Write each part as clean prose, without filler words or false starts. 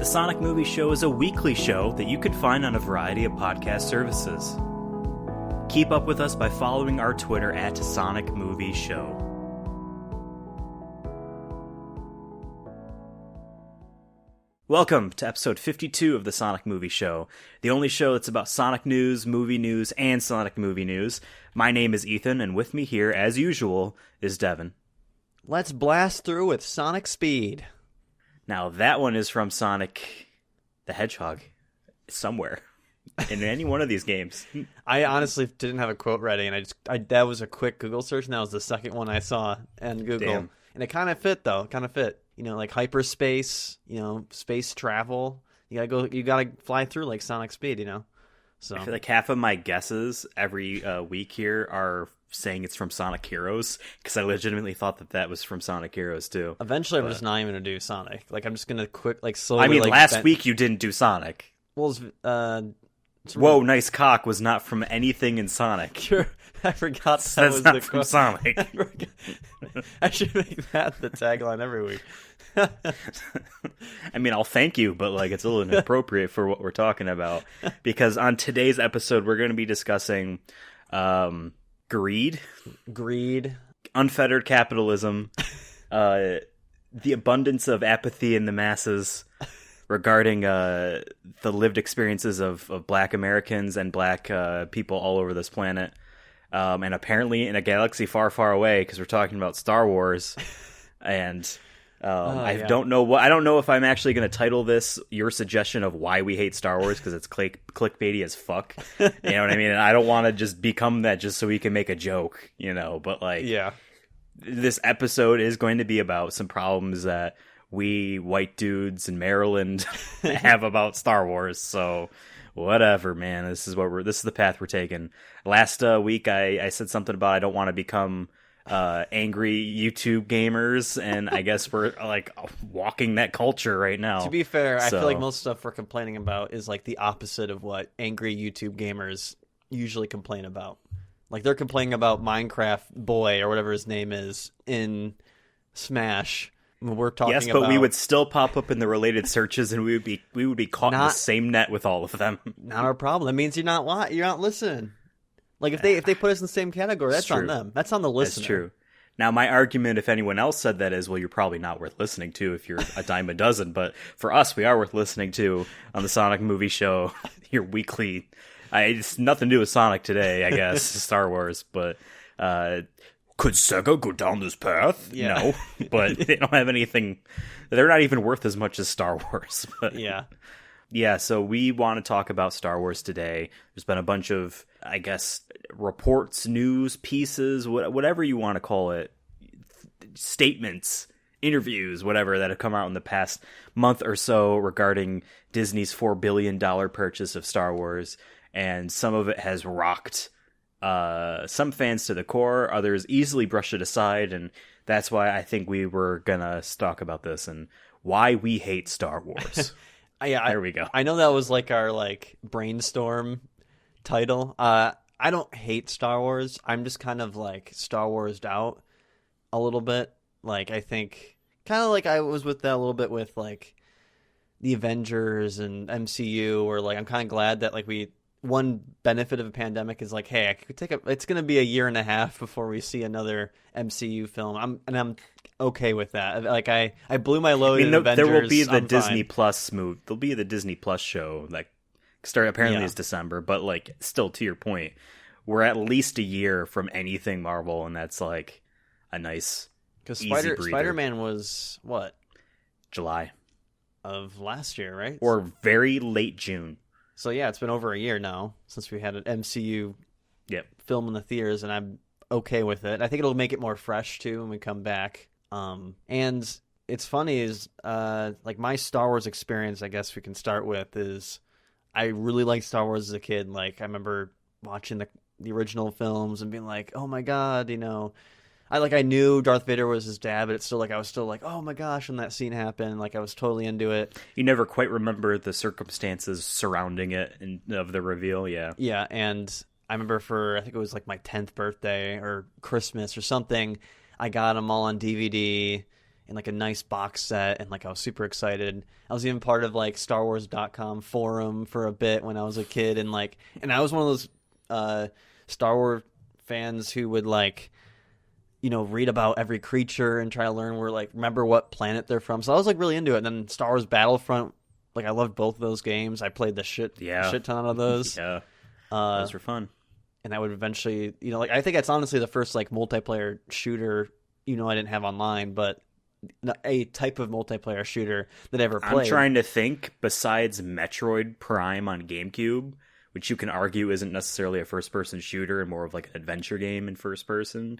Sonic Movie Show is a weekly show that you can find on a variety of podcast services. Keep up with us by following our Twitter at Sonic Movie Show. Welcome to episode 52 of the Sonic Movie Show, the only show that's about Sonic news, and Sonic movie news. My name is Ethan, and with me here, as usual, is Devin. Let's blast through with Sonic Speed. Now, that one is from Sonic the Hedgehog, somewhere, in any one of these games. I honestly didn't have a quote ready, and that was a quick Google search, and that was the second one I saw on Google. Damn. And it kind of fit, though. You know, like hyperspace, space travel. You gotta fly through like Sonic Speed, So I feel like half of my guesses every week here are saying it's from Sonic Heroes, because I legitimately thought that was from Sonic Heroes too. Eventually, I'm just not even gonna do Sonic. Like, I'm just gonna slowly. I mean, last week you didn't do Sonic. Well, Whoa, nice cock was not from anything in Sonic. Sure, I forgot that That's was not the from Sonic. I should make that the tagline every week. I mean, I'll thank you, but it's a little inappropriate for what we're talking about, because on today's episode we're going to be discussing greed, unfettered capitalism, the abundance of apathy in the masses regarding the lived experiences of Black Americans and Black people all over this planet, and apparently in a galaxy far, far away, because we're talking about Star Wars. And I don't know if I'm actually going to title this your suggestion of why we hate Star Wars, because it's clickbaity as fuck. You know what I mean? And I don't want to just become that just so we can make a joke, but this episode is going to be about some problems that we white dudes in Maryland have about Star Wars. So whatever, man. This is the path we're taking. Last week I said something about I don't want to become angry YouTube gamers, and I guess we're walking that culture right now. To be fair, I feel like most stuff we're complaining about is the opposite of what angry YouTube gamers usually complain about. Like, they're complaining about Minecraft Boy or whatever his name is in Smash. We're talking about... Yes, but we would still pop up in the related searches, and we would be caught in the same net with all of them. Not our problem. That means you're not listening. Like, if they put us in the same category, that's on them. That's on the listener. That's true. Now, my argument, if anyone else said that, is, well, you're probably not worth listening to if you're a dime a dozen. But for us, we are worth listening to on the Sonic Movie Show, your weekly. It's nothing to do with Sonic today, I guess, Star Wars. But could Sega go down this path? Yeah. No, but they don't have anything. They're not even worth as much as Star Wars. But yeah, so we want to talk about Star Wars today. There's been a bunch of, I guess, reports, news pieces, whatever you want to call it, statements, interviews, whatever, that have come out in the past month or so regarding Disney's $4 billion purchase of Star Wars. And some of it has rocked some fans to the core, others easily brush it aside. And that's why I think we were going to talk about this and why we hate Star Wars. There we go. I know that was our brainstorm title. I don't hate Star Wars. I'm just kind of Star Wars'd out a little bit. I think kind of I was with that a little bit with the Avengers and MCU, where I'm kind of glad that one benefit of a pandemic is hey, I could it's going to be a year and a half before we see another MCU film. I'm okay with that. I blew my load in Avengers. There will be the Disney Plus movie. There'll be the Disney Plus show apparently is December, but still, to your point, we're at least a year from anything Marvel, and that's a nice easy breather. Spider-Man was what? July of last year, right? Or very late June. So yeah, it's been over a year now since we had an MCU film in the theaters, and I'm okay with it. I think it'll make it more fresh too when we come back. And it's funny is my Star Wars experience, I guess we can start with, is I really liked Star Wars as a kid. I remember watching the original films and being oh my god, I knew Darth Vader was his dad, but it's still I was still oh my gosh, when that scene happened, I was totally into it. You never quite remember the circumstances surrounding it of the reveal, yeah. Yeah, and I remember I think it was my 10th birthday or Christmas or something, I got them all on DVD, in like a nice box set, and like I was super excited. I was even part of like StarWars.com forum for a bit when I was a kid, and I was one of those Star Wars fans who would like, read about every creature and try to learn remember what planet they're from. So I was like really into it. And then Star Wars Battlefront, like I loved both of those games. I played the shit ton of those. Yeah, those were fun. And that would eventually, I think it's honestly the first like multiplayer shooter, I didn't have online, but a type of multiplayer shooter that I ever played. I'm trying to think, besides Metroid Prime on GameCube, which you can argue isn't necessarily a first-person shooter and more of like an adventure game in first-person,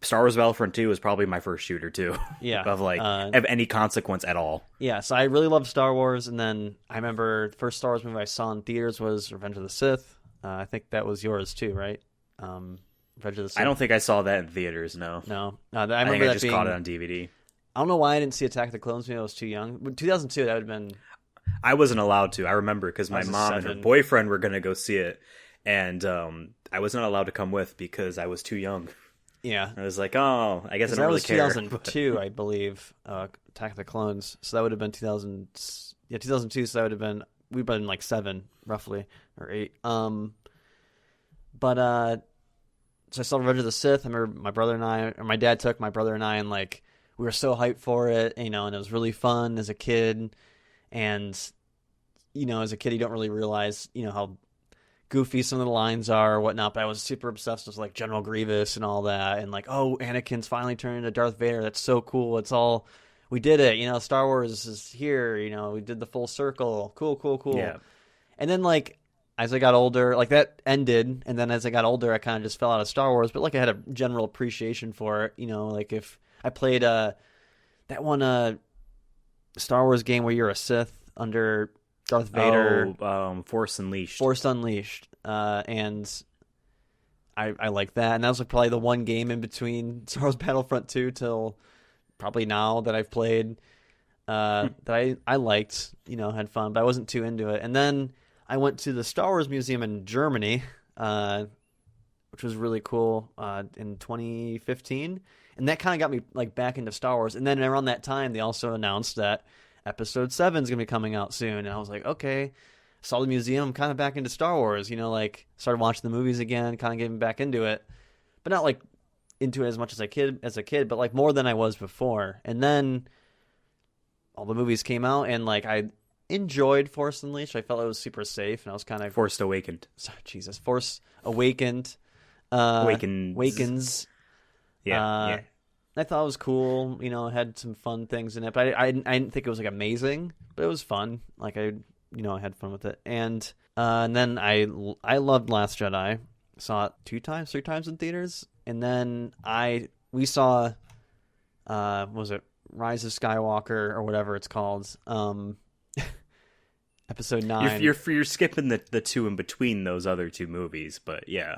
Star Wars Battlefront 2 was probably my first shooter, too. Yeah. of any consequence at all. Yeah, so I really loved Star Wars, and then I remember the first Star Wars movie I saw in theaters was Revenge of the Sith. I think that was yours, too, right? Revenge of the Sith. I don't think I saw that in theaters, no. No. I think I just caught it on DVD. I don't know why I didn't see Attack of the Clones when I was too young. But 2002, that would have been... I wasn't allowed to. I remember because my mom and her boyfriend were going to go see it, and I was not allowed to come with because I was too young. Yeah. I was like, oh, I guess I don't really care. That was 2002, I believe, Attack of the Clones. So that would have been 2002, so that would have been... We've been like 7, roughly, or 8. So I saw Revenge of the Sith. I remember my dad took my brother and I, and like we were so hyped for it, and it was really fun as a kid. And as a kid, you don't really realize, how goofy some of the lines are or whatnot. But I was super obsessed with like General Grievous and all that, and like, oh, Anakin's finally turned into Darth Vader. That's so cool. We did it. Star Wars is here. We did the full circle. Cool. Yeah. And then like, as I got older, like that ended, and then as I got older, I kind of just fell out of Star Wars. But like, I had a general appreciation for it. Like if I played that one Star Wars game where you're a Sith under Darth Vader. Force Unleashed. And I like that, and that was like probably the one game in between Star Wars Battlefront 2 till probably now that I've played that I liked, had fun, but I wasn't too into it. And then I went to the Star Wars Museum in Germany, which was really cool, in 2015. And that kind of got me like back into Star Wars. And then around that time, they also announced that Episode 7 is going to be coming out soon. And I was like, okay, saw the museum, kind of back into Star Wars, started watching the movies again, kind of getting back into it. But not like into it as much as a kid, but like more than I was before. And then all the movies came out, and like I enjoyed Force Unleashed. I felt it was super safe, and I was kind of Force Awakened. Force Awakened. Awakens. Yeah. I thought it was cool. It had some fun things in it, but I didn't think it was like amazing, but it was fun. Like I had fun with it, and then I loved Last Jedi. Saw it 3 times in theaters, and then we saw was it Rise of Skywalker or whatever it's called, Episode 9. You're skipping the two in between those other 2 movies, but yeah.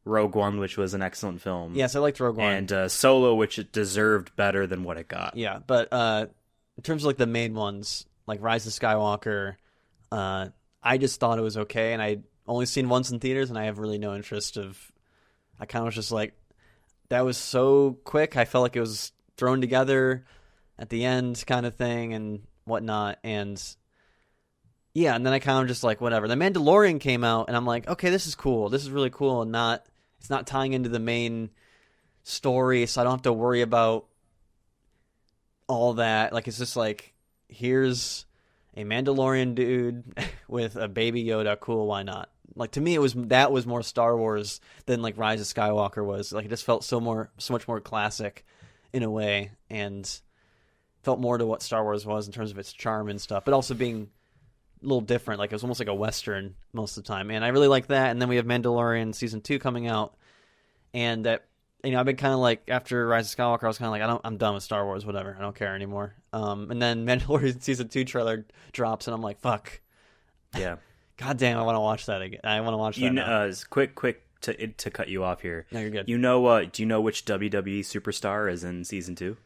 Rogue One, which was an excellent film. Yes, I liked Rogue One. And Solo, which it deserved better than what it got. Yeah, but in terms of like the main ones, like Rise of Skywalker, I just thought it was okay, and I'd only seen once in theaters, and I have really no interest I kind of was just like, that was so quick. I felt like it was thrown together at the end kind of thing and whatnot, and yeah, and then I kind of just like, whatever. The Mandalorian came out, and I'm like, okay, this is cool. This is really cool, and it's not tying into the main story, so I don't have to worry about all that. Like, it's just like, here's a Mandalorian dude with a baby Yoda. Cool, why not? Like, to me, that was more Star Wars than like Rise of Skywalker was. Like, it just felt so much more classic in a way, and felt more to what Star Wars was in terms of its charm and stuff, but also being a little different. Like, it was almost like a Western most of the time, and I really like that. And then we have Mandalorian season 2 coming out, and that, I've been kind of like, after Rise of Skywalker, I was kind of like, I'm done with Star Wars, whatever, I don't care anymore. And then Mandalorian season 2 trailer drops, and I'm like, fuck, yeah, god damn, I want to watch that again. I want to watch that now. Quick to cut you off here. No, you're good. Do you know which WWE superstar is in season 2?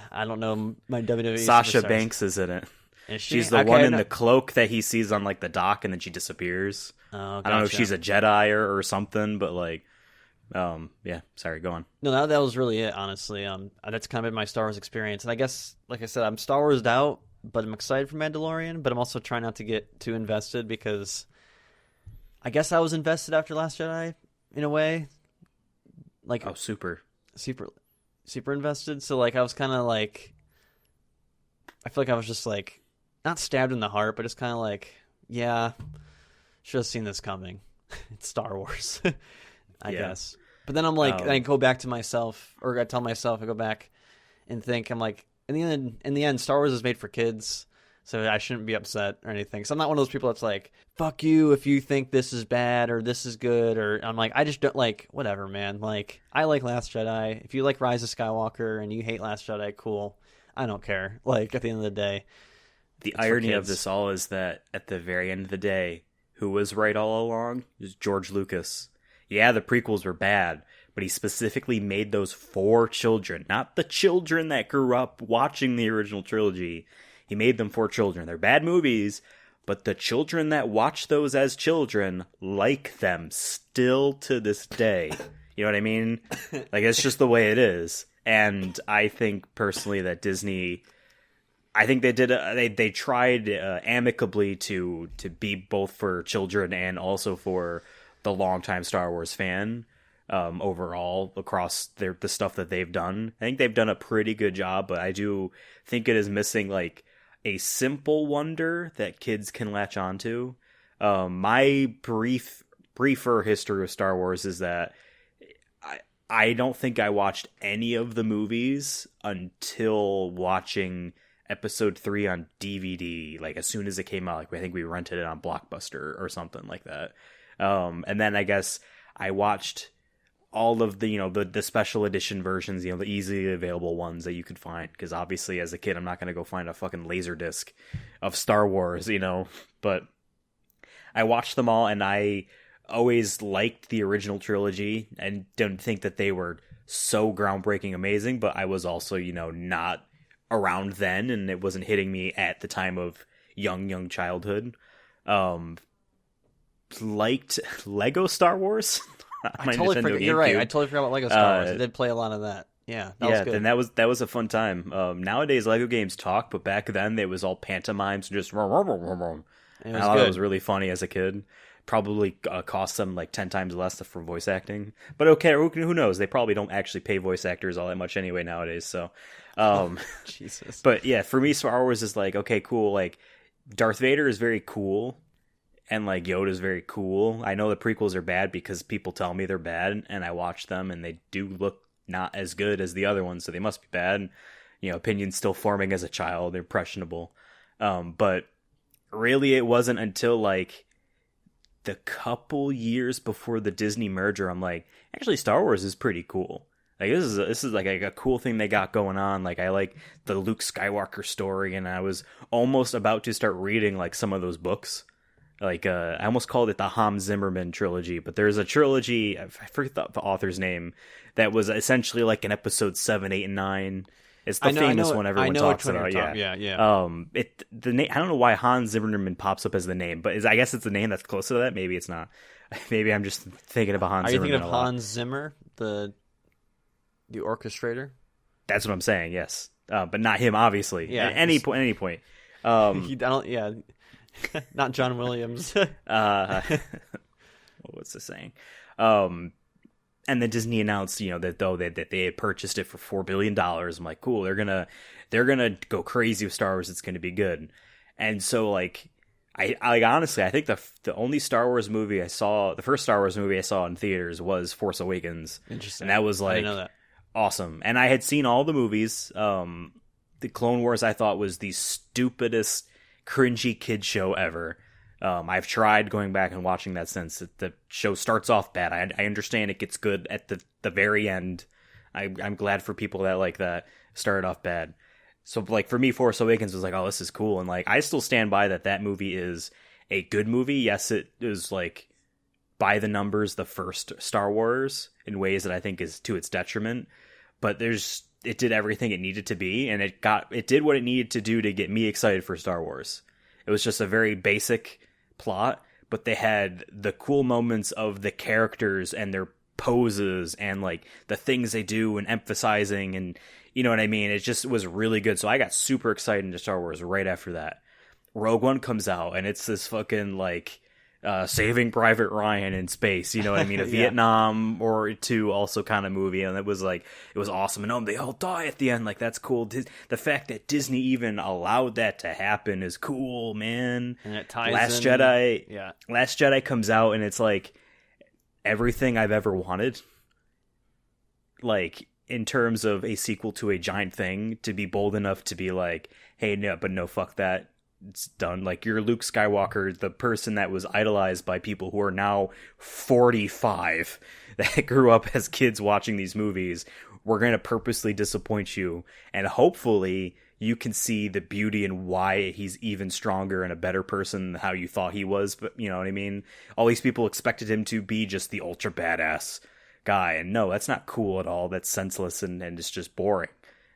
I don't know my WWE Sasha superstars. Banks is in it. Is she? She's the one in the cloak that he sees on like the dock, and then she disappears. Oh, gotcha. I don't know if she's a Jedi or something, but like Yeah, sorry, go on. No, that was really it, honestly. That's kind of been my Star Wars experience. And I guess, like I said, I'm Star Warsed out, but I'm excited for Mandalorian, but I'm also trying not to get too invested because I guess I was invested after Last Jedi, in a way. Like, oh, super invested. So, like, I was kind of like, I feel like I was just like, not stabbed in the heart, but just kind of like, yeah, should have seen this coming. It's Star Wars, I guess. But then I'm like, I go back to myself, or I tell myself, I go back and think, I'm like, in the end, Star Wars is made for kids, so I shouldn't be upset or anything. So I'm not one of those people that's like, fuck you if you think this is bad or this is good, or I'm like, I just don't like, whatever, man. Like, I like Last Jedi. If you like Rise of Skywalker and you hate Last Jedi, cool. I don't care. Like, at the end of the day. The irony of this all is that at the very end of the day, who was right all along? It was George Lucas. Yeah, the prequels were bad, but he specifically made those for children, not the children that grew up watching the original trilogy. He made them for children. They're bad movies, but the children that watch those as children like them still to this day. You know what I mean? Like, it's just the way it is. And I think personally that Disney, I think they tried amicably to be both for children and also for the longtime Star Wars fan overall across the stuff that they've done. I think they've done a pretty good job, but I do think it is missing like a simple wonder that kids can latch onto. My briefer history of Star Wars is that I don't think I watched any of the movies until watching Episode 3 on DVD, like as soon as it came out. Like, I think we rented it on Blockbuster or something like that. And then I guess I watched all of the, the special edition versions, the easily available ones that you could find. Because obviously as a kid, I'm not going to go find a fucking Laserdisc of Star Wars, But I watched them all, and I always liked the original trilogy and didn't think that they were so groundbreaking amazing. But I was also, not around then, and it wasn't hitting me at the time of young childhood. Liked Lego Star Wars. I totally forgot. You're right. I totally forgot about Lego Star Wars. I did play a lot of that. Yeah, was good. And that was a fun time. Nowadays, Lego games talk, but back then it was all pantomimes, and just. I thought it was really funny as a kid. Probably cost them like 10 times less for voice acting. But okay, who knows? They probably don't actually pay voice actors all that much anyway nowadays. So, Jesus. But yeah, for me, Star Wars is like, okay, cool. Like, Darth Vader is very cool, and like Yoda is very cool. I know the prequels are bad because people tell me they're bad, and I watch them, and they do look not as good as the other ones, so they must be bad. Opinions still forming as a child, they're impressionable. But really, it wasn't until like the couple years before the Disney merger, I'm like, actually, Star Wars is pretty cool. Like, this is like a cool thing they got going on. Like, I like the Luke Skywalker story, and I was almost about to start reading like some of those books. Like, I almost called it the Hans Zimmerman trilogy, but there's a trilogy, I forget the author's name, that was essentially like an episode 7, 8, and 9. It's the famous one everyone talks about. Yeah. I don't know why Hans Zimmerman pops up as the name, but I guess it's the name that's close to that. Maybe it's not. Maybe I'm just thinking of Hans Zimmerman. Are you thinking of Hans Zimmer, the orchestrator? That's what I'm saying. Yes, but not him, obviously. Yeah. At any point. Not John Williams. What's the saying? And then Disney announced, that they had purchased it for $4 billion. I'm like, cool, they're gonna go crazy with Star Wars. It's gonna be good. And so, like, I honestly, I think the only Star Wars movie I saw, the first Star Wars movie I saw in theaters was Force Awakens. Interesting. And that was like, I didn't know that. Awesome. And I had seen all the movies. The Clone Wars I thought was the stupidest, cringy kid show ever. I've tried going back and watching that since. The show starts off bad. I understand it gets good at the very end. I'm glad for people that like that started off bad. So like for me, Force Awakens was like, oh, this is cool. And like I still stand by that movie is a good movie. Yes, it is like by the numbers the first Star Wars in ways that I think is to its detriment. But it did everything it needed to be, and it did what it needed to do to get me excited for Star Wars. It was just a very basic plot, but they had the cool moments of the characters and their poses and like the things they do and emphasizing, and you know what I mean? It just was really good. So I got super excited into Star Wars right after that. Rogue One comes out, and it's this fucking like Saving Private Ryan in space, you know what I mean? A Vietnam or two also kind of movie, and it was awesome. And they all die at the end, like that's cool. The fact that Disney even allowed that to happen is cool, man. And it ties Last in, Jedi, Last Jedi comes out, and it's like everything I've ever wanted, like in terms of a sequel to a giant thing, to be bold enough to be like, hey, no, fuck that. It's done. Like, you're Luke Skywalker, the person that was idolized by people who are now 45 that grew up as kids watching these movies. We're going to purposely disappoint you, and hopefully you can see the beauty and why he's even stronger and a better person than how you thought he was. But you know what I mean? All these people expected him to be just the ultra badass guy, and no, that's not cool at all. That's senseless, and it's just boring.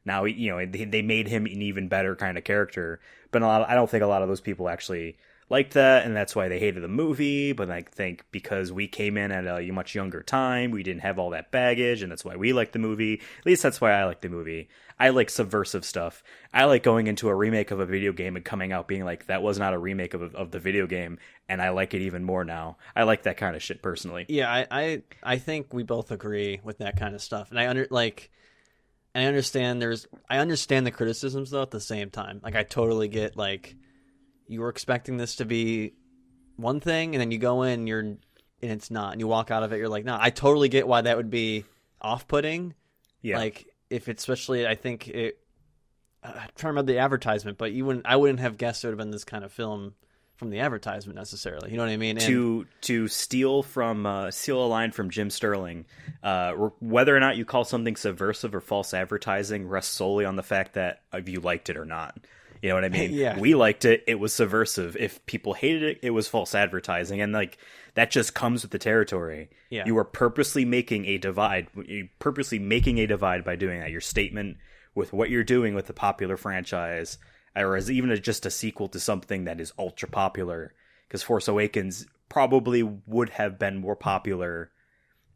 Now, you know, they made him an even better kind of character, but I don't think a lot of those people actually liked that, and that's why they hated the movie. But I think because we came in at a much younger time, we didn't have all that baggage, and that's why we liked the movie. At least that's why I like the movie. I like subversive stuff. I like going into a remake of a video game and coming out being like, that was not a remake of the video game, and I like it even more now. I like that kind of shit personally. Yeah, I think we both agree with that kind of stuff, and I understand the criticisms though at the same time. Like, I totally get, like, you were expecting this to be one thing, and then you go in and it's not, and you walk out of it, you're like, no, I totally get why that would be off-putting. Yeah. Like, if it's, especially, I think it, I'm trying to remember the advertisement, but I wouldn't have guessed it would have been this kind of film from the advertisement necessarily. You know what I mean? And to steal a line from Jim Sterling, whether or not you call something subversive or false advertising rests solely on the fact that if you liked it or not. You know what I mean? Yeah. We liked it. It was subversive. If people hated it, it was false advertising. And like, that just comes with the territory. Yeah. You are purposely making a divide. You're purposely making a divide by doing that. Your statement with what you're doing with the popular franchise, or as even just a sequel to something that is ultra popular, because Force Awakens probably would have been more popular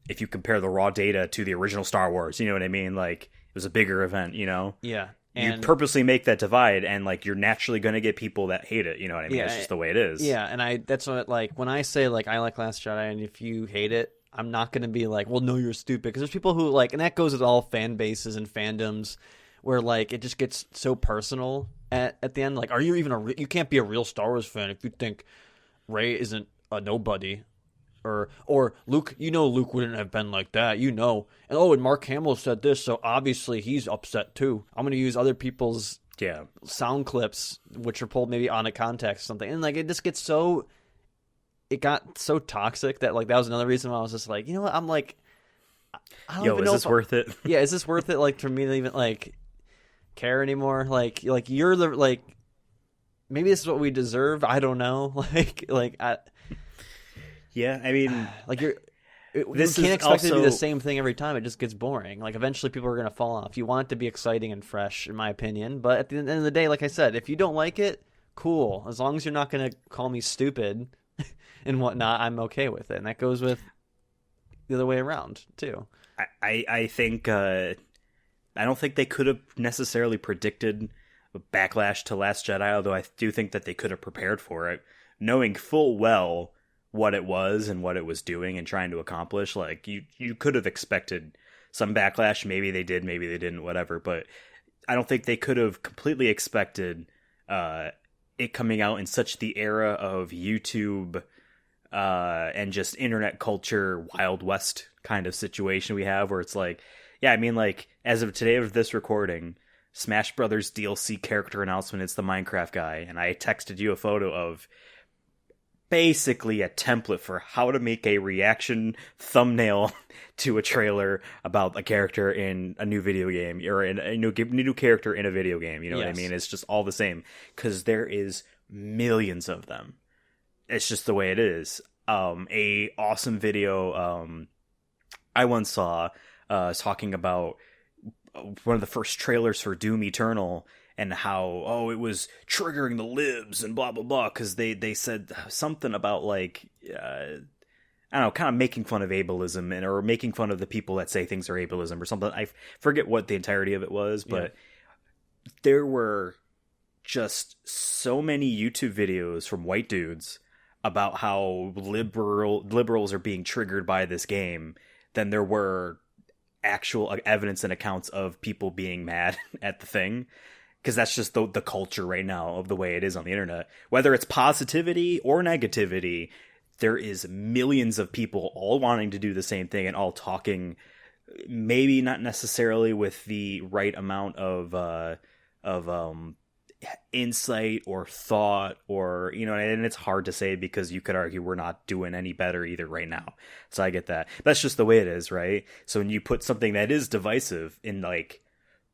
if you compare the raw data to the original Star Wars. You know what I mean? Like, it was a bigger event, you know? Yeah. And you purposely make that divide, and like, you're naturally going to get people that hate it. You know what I mean? It's just the way it is. Yeah, and that's what, like, when I say, like, I like Last Jedi, and if you hate it, I'm not going to be like, well, no, you're stupid. Because there's people who, like, and that goes with all fan bases and fandoms, where, like, it just gets so personal at the end. Like, are you even you can't be a real Star Wars fan if you think Rey isn't a nobody. Or Luke, Luke wouldn't have been like that, and and Mark Hamill said this, so obviously he's upset too. I'm going to use other people's sound clips, which are pulled maybe out of context or something, and like, it got so toxic that, like, that was another reason why I was just like, you know what, I'm like, I don't even know is this worth it? Yeah, is this worth it? Like, for me to even like care anymore? Like you're the, like, maybe this is what we deserve. I don't know. Yeah, I mean, like, you can't expect it to be the same thing every time. It just gets boring. Like, eventually people are going to fall off. You want it to be exciting and fresh, in my opinion. But at the end of the day, like I said, if you don't like it, cool. As long as you're not going to call me stupid and whatnot, I'm okay with it. And that goes with the other way around, too. I think, I don't think they could have necessarily predicted a backlash to Last Jedi, although I do think that they could have prepared for it, knowing full well what it was and what it was doing and trying to accomplish. Like, you could have expected some backlash. Maybe they did, maybe they didn't, whatever. But I don't think they could have completely expected it coming out in such the era of YouTube and just internet culture, Wild West kind of situation we have, where it's like, yeah, I mean, like, as of today of this recording, Smash Brothers DLC character announcement, it's the Minecraft guy. And I texted you a photo of basically a template for how to make a reaction thumbnail to a trailer about a character in a new video game, or in a new character in a video game. You know what I mean? It's just all the same, because there is millions of them. It's just the way it is. A awesome video I once saw talking about one of the first trailers for Doom Eternal, and how, it was triggering the libs and blah, blah, blah, because they said something about, like, I I don't know, kind of making fun of ableism or making fun of the people that say things are ableism or something. I forget what the entirety of it was, but there were just so many YouTube videos from white dudes about how liberals are being triggered by this game than there were actual evidence and accounts of people being mad at the thing. Because that's just the culture right now of the way it is on the internet. Whether it's positivity or negativity, there is millions of people all wanting to do the same thing and all talking, maybe not necessarily with the right amount of insight or thought, or, you know, and it's hard to say because you could argue we're not doing any better either right now. So I get that. That's just the way it is, right? So when you put something that is divisive in like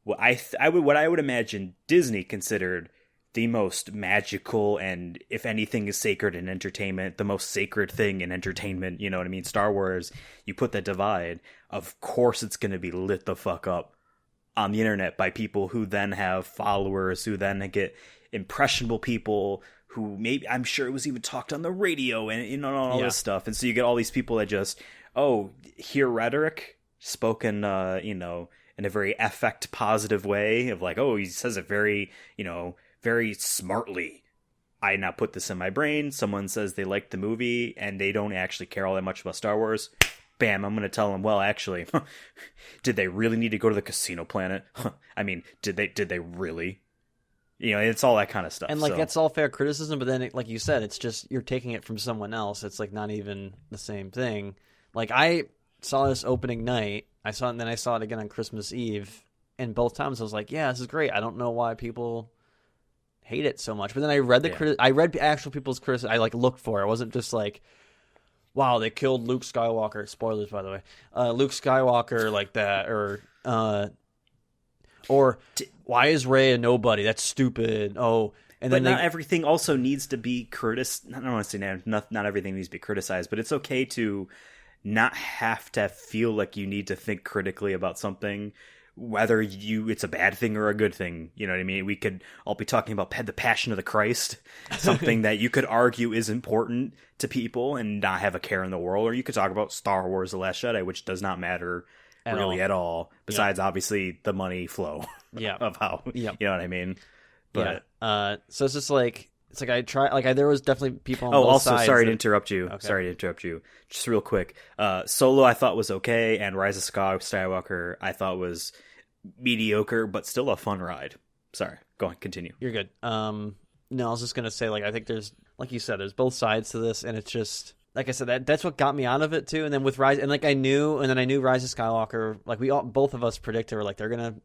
what I would imagine Disney considered the most magical and, if anything is sacred in entertainment, the most sacred thing in entertainment, you know what I mean? Star Wars, you put that divide, of course it's going to be lit the fuck up on the internet by people who then have followers, who then get impressionable people who maybe, I'm sure it was even talked on the radio and, you know, all this stuff. And so you get all these people that just, hear rhetoric spoken, you know, in a very affect positive way of like, he says it very, you know, very smartly. I now put this in my brain. Someone says they like the movie and they don't actually care all that much about Star Wars. Bam, I'm going to tell them, well, actually, did they really need to go to the casino planet? I mean, did they really? You know, it's all that kind of stuff. And, like, that's all fair criticism, but then, like you said, it's just you're taking it from someone else. It's, like, not even the same thing. Like, I saw this opening night. I saw it, and then I saw it again on Christmas Eve. And both times I was like, yeah, this is great. I don't know why people hate it so much. But then I read I read actual people's criticism. I, like, looked for it. It wasn't just like, wow, they killed Luke Skywalker. Spoilers, by the way. Luke Skywalker like that, or why is Rey a nobody? That's stupid. And then not everything also needs to be criticized. I don't want to say not everything needs to be criticized, but it's okay to not have to feel like you need to think critically about something, whether it's a bad thing or a good thing. You know what I mean? We could all be talking about the Passion of the Christ, something that you could argue is important to people and not have a care in the world. Or you could talk about Star Wars: The Last Jedi, which does not matter at all. Besides, obviously, the money flow of how, you know what I mean? But so it's just like, there was definitely people on both also, sides. sorry to interrupt you. Okay. Sorry to interrupt you. Just real quick. Solo I thought was okay, and Rise of Skywalker I thought was mediocre, but still a fun ride. Sorry. Go on, continue. You're good. No, I was just going to say, like, I think there's, like you said, there's both sides to this, and it's just, like I said, that's what got me out of it, too. And then with Rise, and like I knew Rise of Skywalker, like both of us predicted, were like, they're going to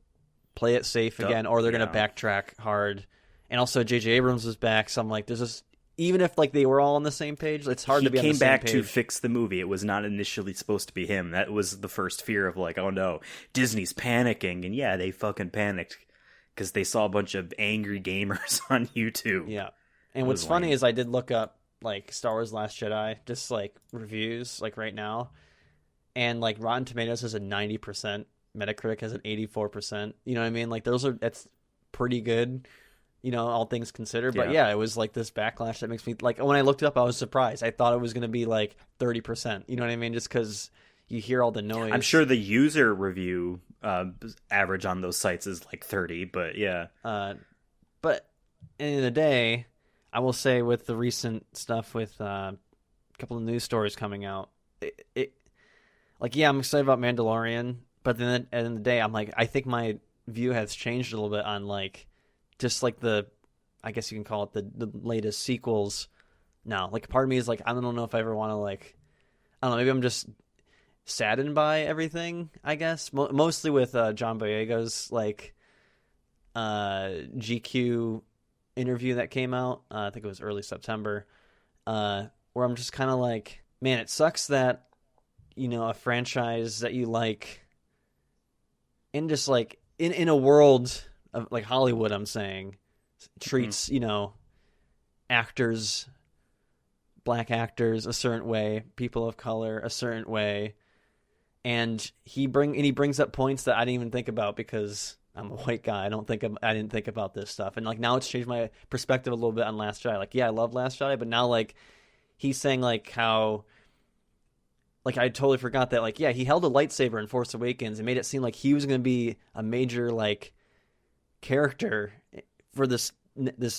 play it safe again, or they're going to backtrack hard. And also, J.J. Abrams was back, so I'm like, there's just, even if like they were all on the same page, it's hard to be on the same page. He came back to fix the movie. It was not initially supposed to be him. That was the first fear of like, oh no, Disney's panicking. And yeah, they fucking panicked because they saw a bunch of angry gamers on YouTube. Yeah. And what's funny is I did look up like Star Wars Last Jedi, just like reviews like right now. And like Rotten Tomatoes has a 90%, Metacritic has an 84%. You know what I mean? Like that's pretty good. You know, all things considered. But yeah, it was like this backlash that makes me, like, when I looked it up, I was surprised. I thought it was going to be like 30%. You know what I mean? Just because you hear all the noise. I'm sure the user review average on those sites is like 30, but yeah. But at the end of the day, I will say with the recent stuff with a couple of news stories coming out, I'm excited about Mandalorian. But then at the end of the day, I'm like, I think my view has changed a little bit on like, just like I guess you can call it the latest sequels now. Like, part of me is like, I don't know if I ever want to, like, I don't know, maybe I'm just saddened by everything, I guess. Mostly with John Boyega's, like, GQ interview that came out. I think it was early September, where I'm just kind of like, man, it sucks that, you know, a franchise that you like, in just, like, in a world of like Hollywood, I'm saying, treats, you know, actors, black actors a certain way, people of color a certain way, and he brings up points that I didn't even think about because I'm a white guy. I didn't think about this stuff, and like now it's changed my perspective a little bit on Last Jedi. Like, yeah, I love Last Jedi, but now like he's saying like how like I totally forgot that. Like, yeah, he held a lightsaber in Force Awakens and made it seem like he was going to be a major like character for this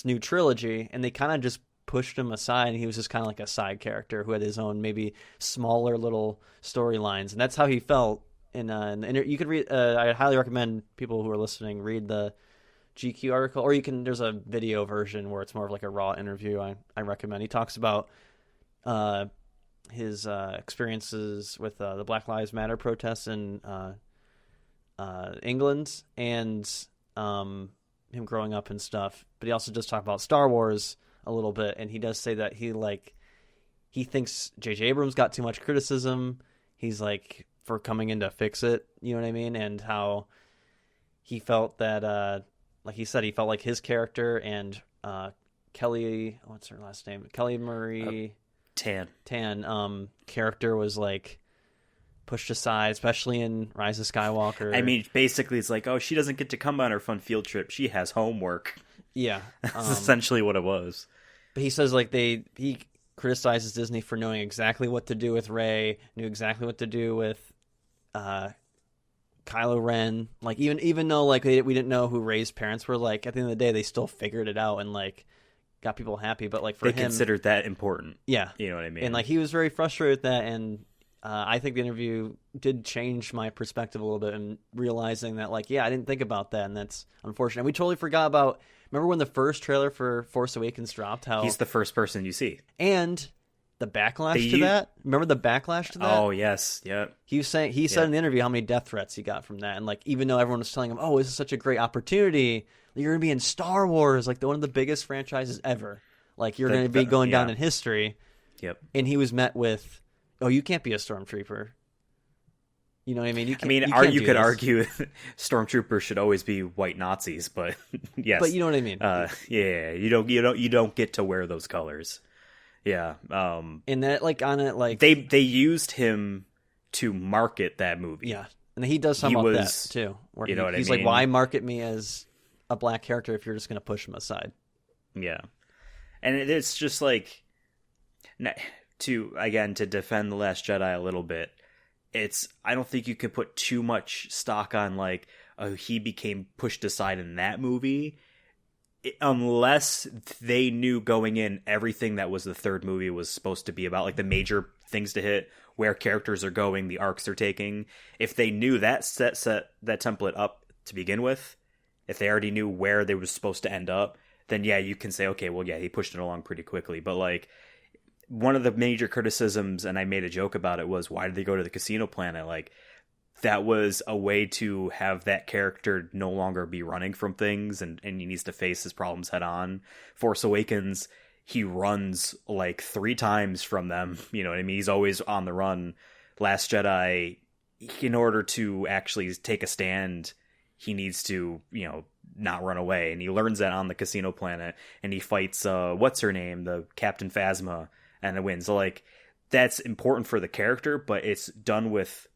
new trilogy, and they kind of just pushed him aside, and he was just kind of like a side character who had his own maybe smaller little storylines, and that's how he felt. You could read. I highly recommend people who are listening read the GQ article, or there's a video version where it's more of like a raw interview. I recommend. He talks about his experiences with the Black Lives Matter protests in England, and him growing up and stuff. But he also does talk about Star Wars a little bit, and he does say that he thinks J.J. Abrams got too much criticism. He's like, for coming in to fix it, you know what I mean? And how he felt that, like he said, he felt like his character and Kelly, what's her last name? Kelly Marie Tan character was like pushed aside, especially in Rise of Skywalker. I mean, basically, it's like, oh, she doesn't get to come on her fun field trip. She has homework. Yeah, that's essentially what it was. But he says like he criticizes Disney for knowing exactly what to do with Rey, knew exactly what to do with Kylo Ren. Like even though like we didn't know who Rey's parents were, like at the end of the day they still figured it out and like got people happy. But like for him, they considered that important. Yeah, you know what I mean. And like he was very frustrated with that, and I think the interview did change my perspective a little bit, and realizing that like, yeah, I didn't think about that, and that's unfortunate. We totally forgot about. Remember when the first trailer for Force Awakens dropped? How he's the first person you see, and the backlash to that. Remember the backlash to that? Oh yes, yeah. He said in the interview how many death threats he got from that, and like even though everyone was telling him, "Oh, this is such a great opportunity, you're gonna be in Star Wars, like one of the biggest franchises ever. Like you're gonna be going down in history." Yep. And he was met with, "Oh, you can't be a stormtrooper." You know what I mean? You could argue stormtroopers should always be white Nazis, but yes. But you know what I mean? Yeah, you don't get to wear those colors. Yeah. And that like on it like they used him to market that movie. Yeah. And he does something about that too. Where you know what I mean? He's like, why market me as a black character if you're just going to push him aside? Yeah. And it's just like to defend The Last Jedi a little bit. I don't think you could put too much stock on like, oh, he became pushed aside in that movie, unless they knew going in everything that was the third movie was supposed to be about, like the major things to hit, where characters are going, the arcs they're taking. If they knew that set that template up to begin with, if they already knew where they were supposed to end up, then yeah, you can say, okay, well, yeah, he pushed it along pretty quickly. But like, one of the major criticisms, and I made a joke about it, was why did they go to the casino planet? Like, that was a way to have that character no longer be running from things, and he needs to face his problems head on. Force Awakens, he runs like 3 times from them. You know what I mean? He's always on the run. Last Jedi, in order to actually take a stand, he needs to, not run away. And he learns that on the casino planet, and he fights, what's her name? The Captain Phasma. And it wins. So like, that's important for the character, but it's done with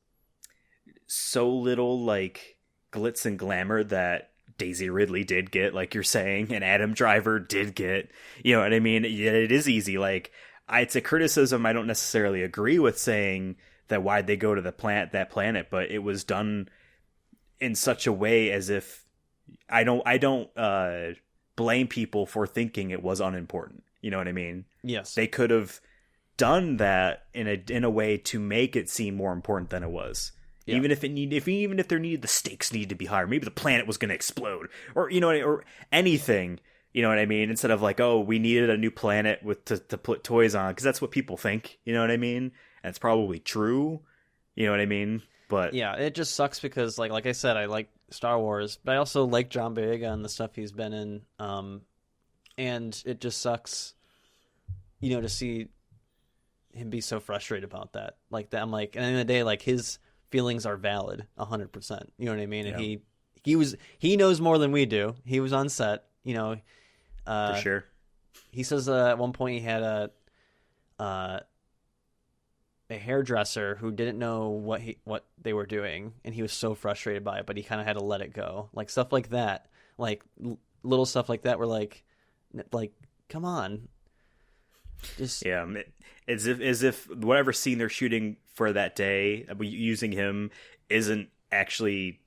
so little like glitz and glamour that Daisy Ridley did get, like you're saying, and Adam Driver did get. You know what I mean? It is easy. Like, it's a criticism I don't necessarily agree with, saying that why'd they go to that planet, but it was done in such a way as if I don't blame people for thinking it was unimportant. You know what I mean? Yes. They could have done that in a way to make it seem more important than it was. Yeah. Even if the stakes need to be higher. Maybe the planet was going to explode, or or anything. You know what I mean? Instead of like, oh, we needed a new planet to put toys on, because that's what people think. You know what I mean? And it's probably true. You know what I mean? But yeah, it just sucks because like I said, I like Star Wars, but I also like John Boyega and the stuff he's been in. And it just sucks, to see him be so frustrated about that. Like that, I'm like, and at the end of the day, like his feelings are valid, 100%. You know what I mean? Yeah. And he knows more than we do. He was on set, for sure. He says at one point he had a hairdresser who didn't know what they were doing, and he was so frustrated by it, but he kind of had to let it go. Like stuff like that, like little stuff like that, were like, come on. Just as if whatever scene they're shooting for that day using him isn't actually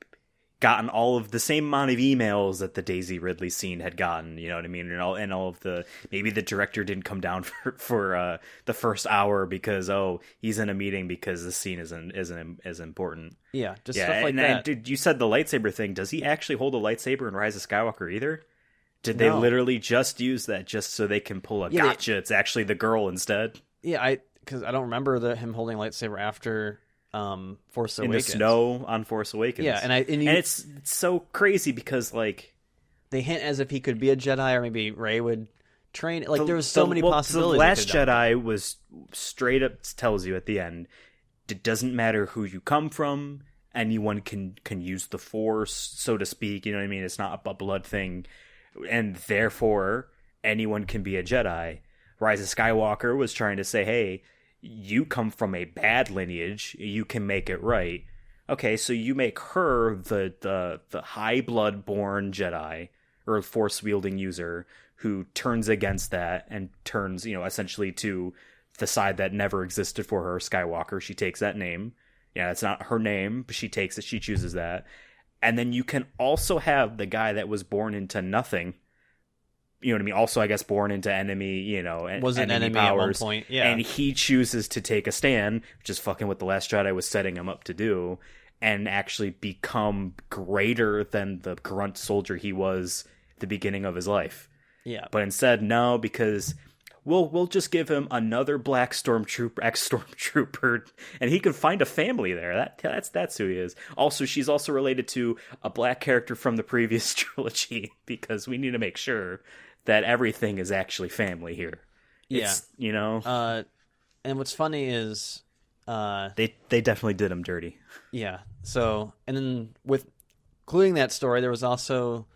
gotten all of the same amount of emails that the Daisy Ridley scene had gotten, you know what I mean? And all of the, maybe the director didn't come down for the first hour because, he's in a meeting because the scene isn't as important. Yeah, just stuff like that. And you said the lightsaber thing. Does he actually hold a lightsaber in Rise of Skywalker either? Did they literally just use that just so they can pull a gotcha? It's actually the girl instead. Yeah, because I don't remember him holding a lightsaber after Force Awakens. In the snow on Force Awakens. Yeah, and it's so crazy because like they hint as if he could be a Jedi, or maybe Rey would train. Like there was so many possibilities. The Last Jedi was straight up tells you at the end, it doesn't matter who you come from. Anyone can use the Force, so to speak. You know what I mean? It's not a blood thing. And therefore, anyone can be a Jedi. Rise of Skywalker was trying to say, hey, you come from a bad lineage, you can make it right. Okay, so you make her the high blood born Jedi, or Force wielding user, who turns against that and turns, essentially to the side that never existed for her, Skywalker. She takes that name. Yeah, it's not her name, but she takes it, she chooses that. And then you can also have the guy that was born into nothing. You know what I mean? Also, I guess, born into enemy, was an enemy powers, at one point, yeah. And he chooses to take a stand, which is fucking what The Last Jedi was setting him up to do, and actually become greater than the grunt soldier he was at the beginning of his life. Yeah. But instead, no, because we'll just give him another black stormtrooper, ex-stormtrooper, and he could find a family there. That's who he is. Also, she's also related to a black character from the previous trilogy, because we need to make sure that everything is actually family here. Yeah. And what's funny is they definitely did him dirty. Yeah. So, and then with including that story, there was also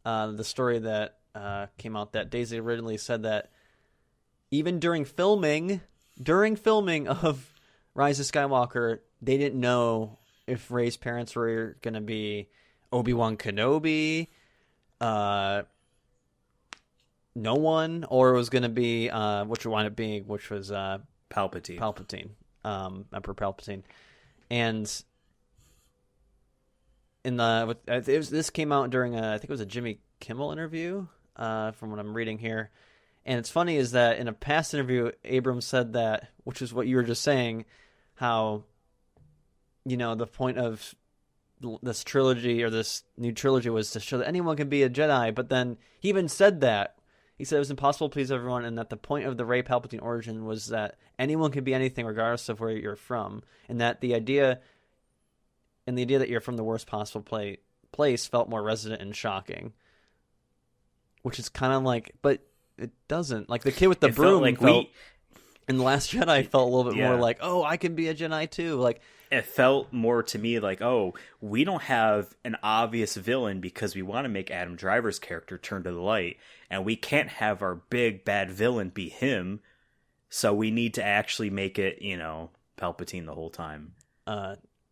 the story that came out that Daisy Ridley said that even during filming of Rise of Skywalker, they didn't know if Rey's parents were going to be Obi-Wan Kenobi, no one, or it was going to be which wound up being, which was Palpatine, Emperor Palpatine. And this came out during I think it was a Jimmy Kimmel interview, from what I'm reading here. And it's funny is that in a past interview, Abrams said that, which is what you were just saying, how, the point of this trilogy, or this new trilogy, was to show that anyone can be a Jedi. But then he even said that. He said it was impossible to please everyone, and that the point of the Rey Palpatine origin was that anyone can be anything regardless of where you're from. And that the idea that you're from the worst possible place felt more resonant and shocking. Which is kind of like, but it doesn't. Like the kid with the broom felt in The Last Jedi felt a little bit more like, oh, I can be a Jedi too. Like it felt more to me like, oh, we don't have an obvious villain because we want to make Adam Driver's character turn to the light, and we can't have our big bad villain be him. So we need to actually make it, Palpatine the whole time.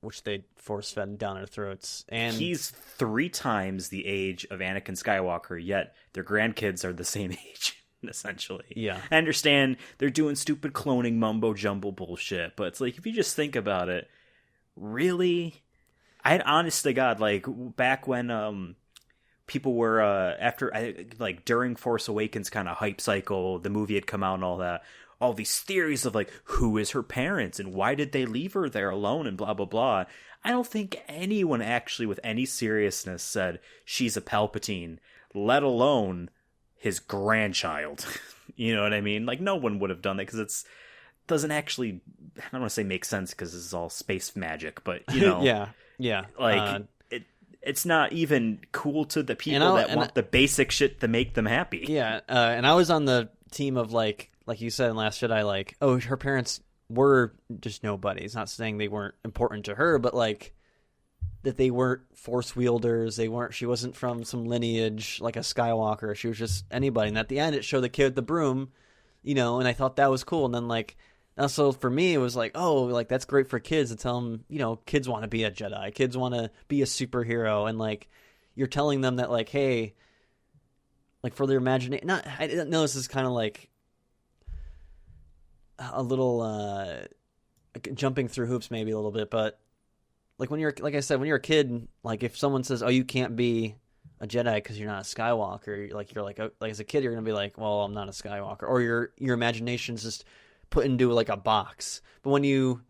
Which they force-fed down our throats. And he's 3 times the age of Anakin Skywalker, yet their grandkids are the same age, essentially. Yeah. I understand they're doing stupid cloning mumbo-jumbo bullshit, but it's like, if you just think about it, really? Honest to God, like, back when people were, during Force Awakens kind of hype cycle, the movie had come out and all these theories of like, who is her parents and why did they leave her there alone and blah, blah, blah. I don't think anyone actually with any seriousness said she's a Palpatine, let alone his grandchild. You know what I mean? Like, no one would have done that because it doesn't actually, I don't want to say make sense because this is all space magic, but yeah. Like, it's not even cool to the people that want the basic shit to make them happy. Yeah, and I was on the team of like you said in Last Jedi, like, oh, her parents were just nobodies. Not saying they weren't important to her, but like that they weren't Force wielders. She wasn't from some lineage like a Skywalker. She was just anybody. And at the end, it showed the kid with the broom, and I thought that was cool. And then like, also for me, it was like, oh, like that's great for kids to tell them, kids want to be a Jedi. Kids want to be a superhero. And like, you're telling them that like, hey, like for their imagination, I didn't know this is kind of like, a little jumping through hoops maybe a little bit, but like when you're like I said, when you're a kid, like if someone says, "Oh, you can't be a Jedi because you're not a Skywalker," you're like as a kid, you're gonna be like, "Well, I'm not a Skywalker," or your imagination's just put into like a box. But when you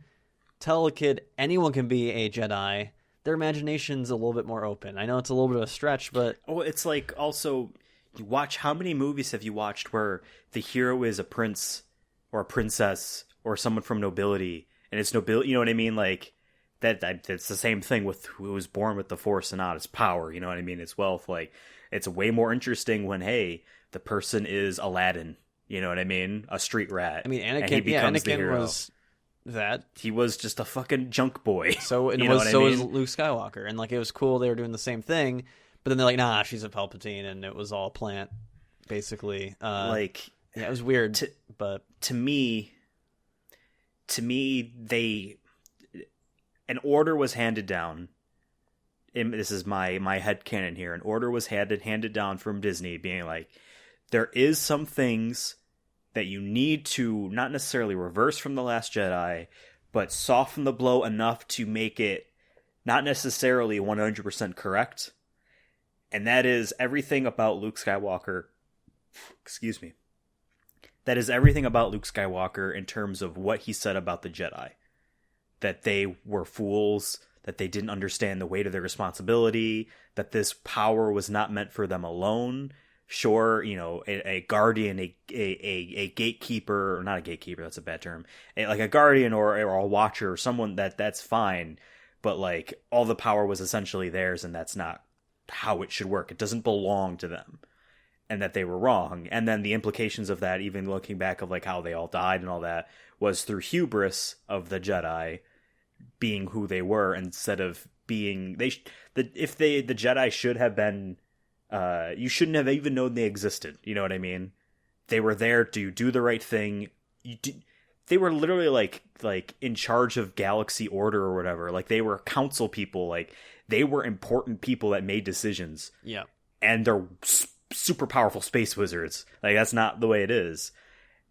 tell a kid anyone can be a Jedi, their imagination's a little bit more open. I know it's a little bit of a stretch, but it's like also you watch, how many movies have you watched where the hero is a prince or a princess or someone from nobility, and it's nobility, you know what I mean? Like that it's the same thing with who was born with the Force and not its power, you know what I mean? It's wealth. Like it's way more interesting when, hey, the person is Aladdin, you know what I mean? A street rat. I mean, Anakin was that. He was just a fucking junk boy. So and was Luke Skywalker, and like it was cool they were doing the same thing, but then they're like, nah, she's a Palpatine, and it was all a plant, basically. It was weird. But to me, an order was handed down. And this is my headcanon here. An order was handed down from Disney, being like, there is some things that you need to not necessarily reverse from The Last Jedi, but soften the blow enough to make it not necessarily 100% correct. And that is everything about Luke Skywalker. Excuse me. That is everything about Luke Skywalker in terms of what he said about the Jedi. That they were fools, that they didn't understand the weight of their responsibility, that this power was not meant for them alone. Sure, you know, a guardian, a gatekeeper, or not a gatekeeper, that's a bad term, like a guardian or a watcher, or someone that's fine, but like all the power was essentially theirs, and that's not how it should work. It doesn't belong to them, and that they were wrong. And then the implications of that, even looking back of like how they all died and all that, was through hubris of the Jedi being who they were instead of being the Jedi should have been. You shouldn't have even known they existed. You know what I mean? They were there to do the right thing. They were literally like in charge of galaxy order or whatever. Like they were council people. Like they were important people that made decisions. Yeah. And they're super powerful space wizards. Like that's not the way it is.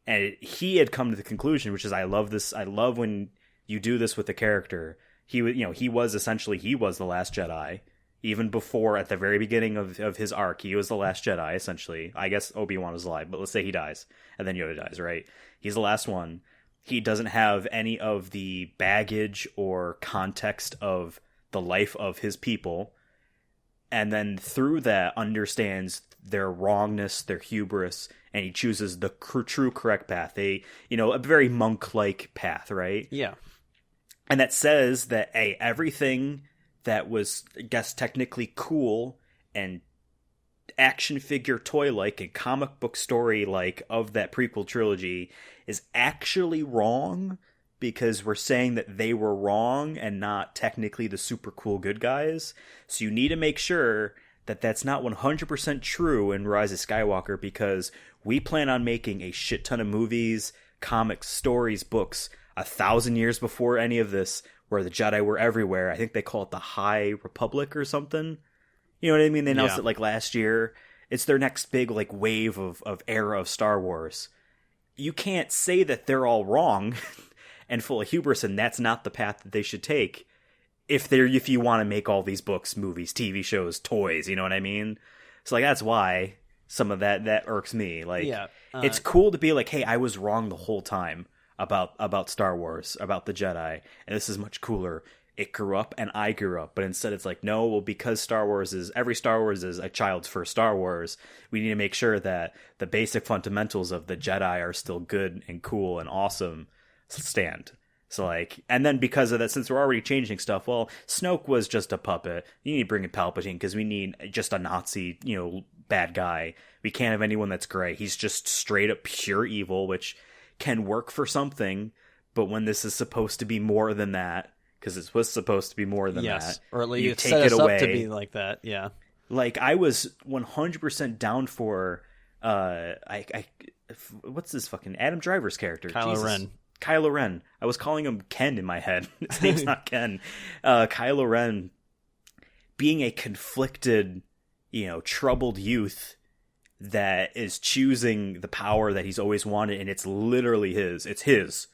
And he had come to the conclusion, which is, I love this. I love when you do this with a character. He was the Last Jedi. Even before, at the very beginning of his arc, he was the Last Jedi, essentially. I guess Obi-Wan was alive, but let's say he dies, and then Yoda dies, right? He's the last one. He doesn't have any of the baggage or context of the life of his people, and then through that understands their wrongness, their hubris, and he chooses the true correct path. A very monk-like path, right? Yeah. And that says that, everything that was, I guess, technically cool and action figure toy-like and comic book story-like of that prequel trilogy is actually wrong, because we're saying that they were wrong and not technically the super cool good guys. So you need to make sure that that's not 100% true in Rise of Skywalker, because we plan on making a shit ton of movies, comics, stories, books 1,000 years before any of this, where the Jedi were everywhere. I think they call it the High Republic or something. You know what I mean? They announced it like last year. It's their next big like wave of era of Star Wars. You can't say that they're all wrong and full of hubris, and that's not the path that they should take. If you want to make all these books, movies, TV shows, toys, you know what I mean? So like that's why some of that irks me. Like it's cool to be like, hey, I was wrong the whole time about Star Wars, about the Jedi, and this is much cooler. It grew up and I grew up, but instead it's like, no, well, because every Star Wars is a child's first Star Wars, we need to make sure that the basic fundamentals of the Jedi are still good and cool and awesome stand. So like, and then because of that, since we're already changing stuff, well, Snoke was just a puppet. You need to bring in Palpatine because we need just a Nazi, bad guy. We can't have anyone that's gray. He's just straight up pure evil, which can work for something, but when this is supposed to be more than that, because it was supposed to be more than that, or at least you take it away up to be like that. Yeah, like I was 100% down for what's this fucking Adam Driver's character, Kylo Ren. I was calling him Ken in my head. His name's not Ken. Kylo Ren being a conflicted, troubled youth that is choosing the power that he's always wanted, and it's literally his. It's his.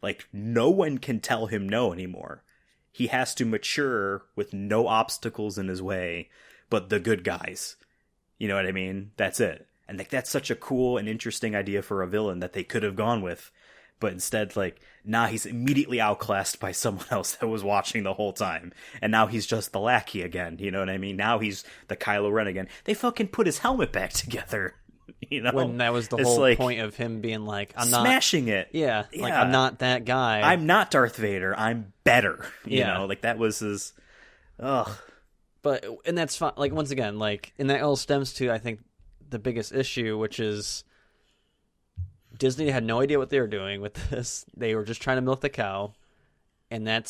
Like, no one can tell him no anymore. He has to mature with no obstacles in his way but the good guys. You know what I mean? That's it. And like, that's such a cool and interesting idea for a villain that they could have gone with. But instead, like, he's immediately outclassed by someone else that was watching the whole time. And now he's just the lackey again. You know what I mean? Now he's the Kylo Ren again. They fucking put his helmet back together. You know? When that was the whole point of him being like, I'm not... Smashing it. Yeah. Like, I'm not that guy. I'm not Darth Vader. I'm better. You know? Like, that was his... Ugh. But, and that's fine. Like, once again, like, and that all stems to, I think, the biggest issue, which is Disney had no idea what they were doing with this. They were just trying to milk the cow, and that